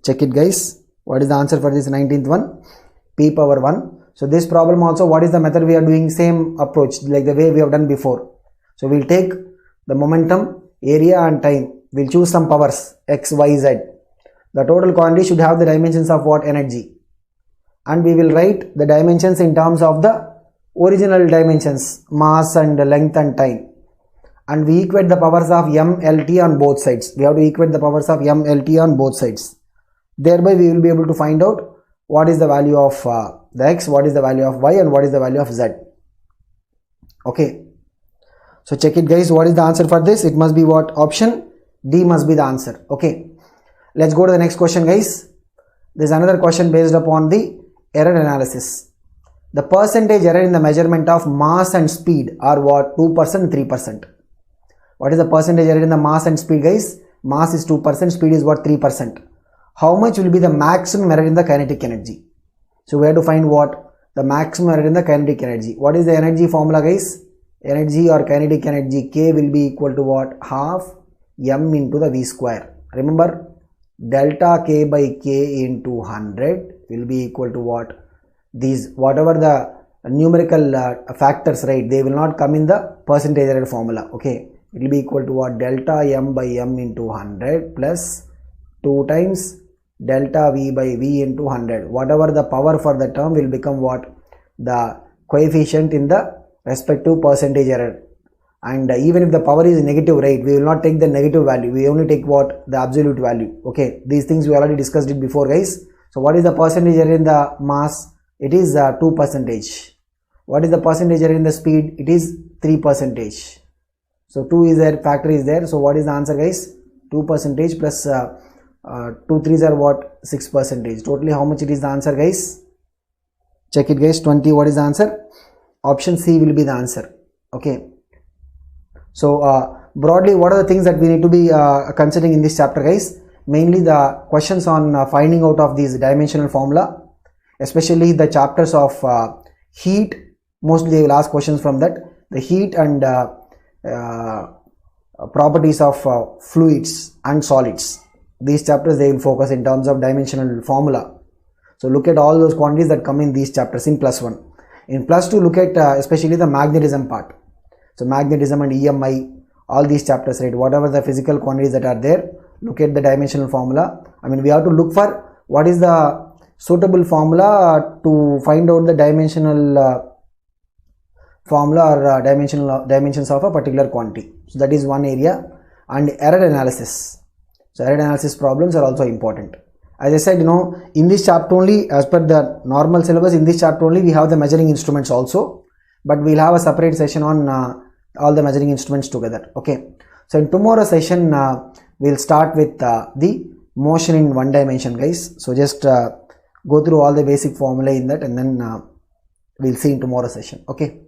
Check it, guys. What is the answer for this 19th one? P power 1. So this problem also, what is the method we are doing? Same approach like the way we have done before. So we'll take the momentum, area and time. We'll choose some powers X, Y, Z. The total quantity should have the dimensions of what? Energy. And we will write the dimensions in terms of the original dimensions, mass and length and time. And we equate the powers of m, L, T on both sides. We have to equate the powers of m, L, T on both sides. Thereby we will be able to find out what is the value of the X, what is the value of Y and what is the value of Z. Okay. So check it, guys. What is the answer for this? It must be what? Option D must be the answer. Okay. Let's go to the next question, guys. There is another question based upon the error analysis. The percentage error in the measurement of mass and speed are what? 2%, 3%. What is the percentage error in the mass and speed, guys? Mass is 2%, speed is what? 3%. How much will be the maximum error in the kinetic energy? So we have to find what? The maximum error in the kinetic energy. What is the energy formula, guys? Energy or kinetic energy, K will be equal to what? Half m into the V square. Remember, delta K by K into 100 will be equal to what? These, whatever the numerical factors, right? They will not come in the percentage error formula. Okay. It will be equal to what? Delta m by m into 100 plus 2 times delta V by V into 100. Whatever the power for the term will become what? The coefficient in the respective percentage error. And even if the power is negative, right, we will not take the negative value. We only take what? The absolute value. Okay. These things we already discussed it before, guys. So what is the percentage error in the mass? It is 2%. What is the percentage error in the speed? It is 3%. So 2 is there, factor is there. So what is the answer, guys? 2% plus 2 3s are what? 6%. Totally how much it is the answer, guys? Check it, guys. 20. What is the answer? Option C will be the answer. Okay. So broadly, what are the things that we need to be considering in this chapter, guys? Mainly the questions on finding out of these dimensional formula, especially the chapters of heat. Mostly they will ask questions from that. The heat and properties of fluids and solids. These chapters they will focus in terms of dimensional formula. So look at all those quantities that come in these chapters in +1. In +2, look at especially the magnetism part. So magnetism and EMI, all these chapters, right? Whatever the physical quantities that are there, look at the dimensional formula. I mean, we have to look for what is the suitable formula to find out the dimensional formula or dimensions of a particular quantity. So that is one area. And error analysis. So error analysis problems are also important. As I said, in this chapter only, as per the normal syllabus, in this chapter only we have the measuring instruments also, but we'll have a separate session on all the measuring instruments together. Okay. So in tomorrow's session, we'll start with the motion in one dimension, guys. So just go through all the basic formulae in that, and then we'll see in tomorrow's session. Okay.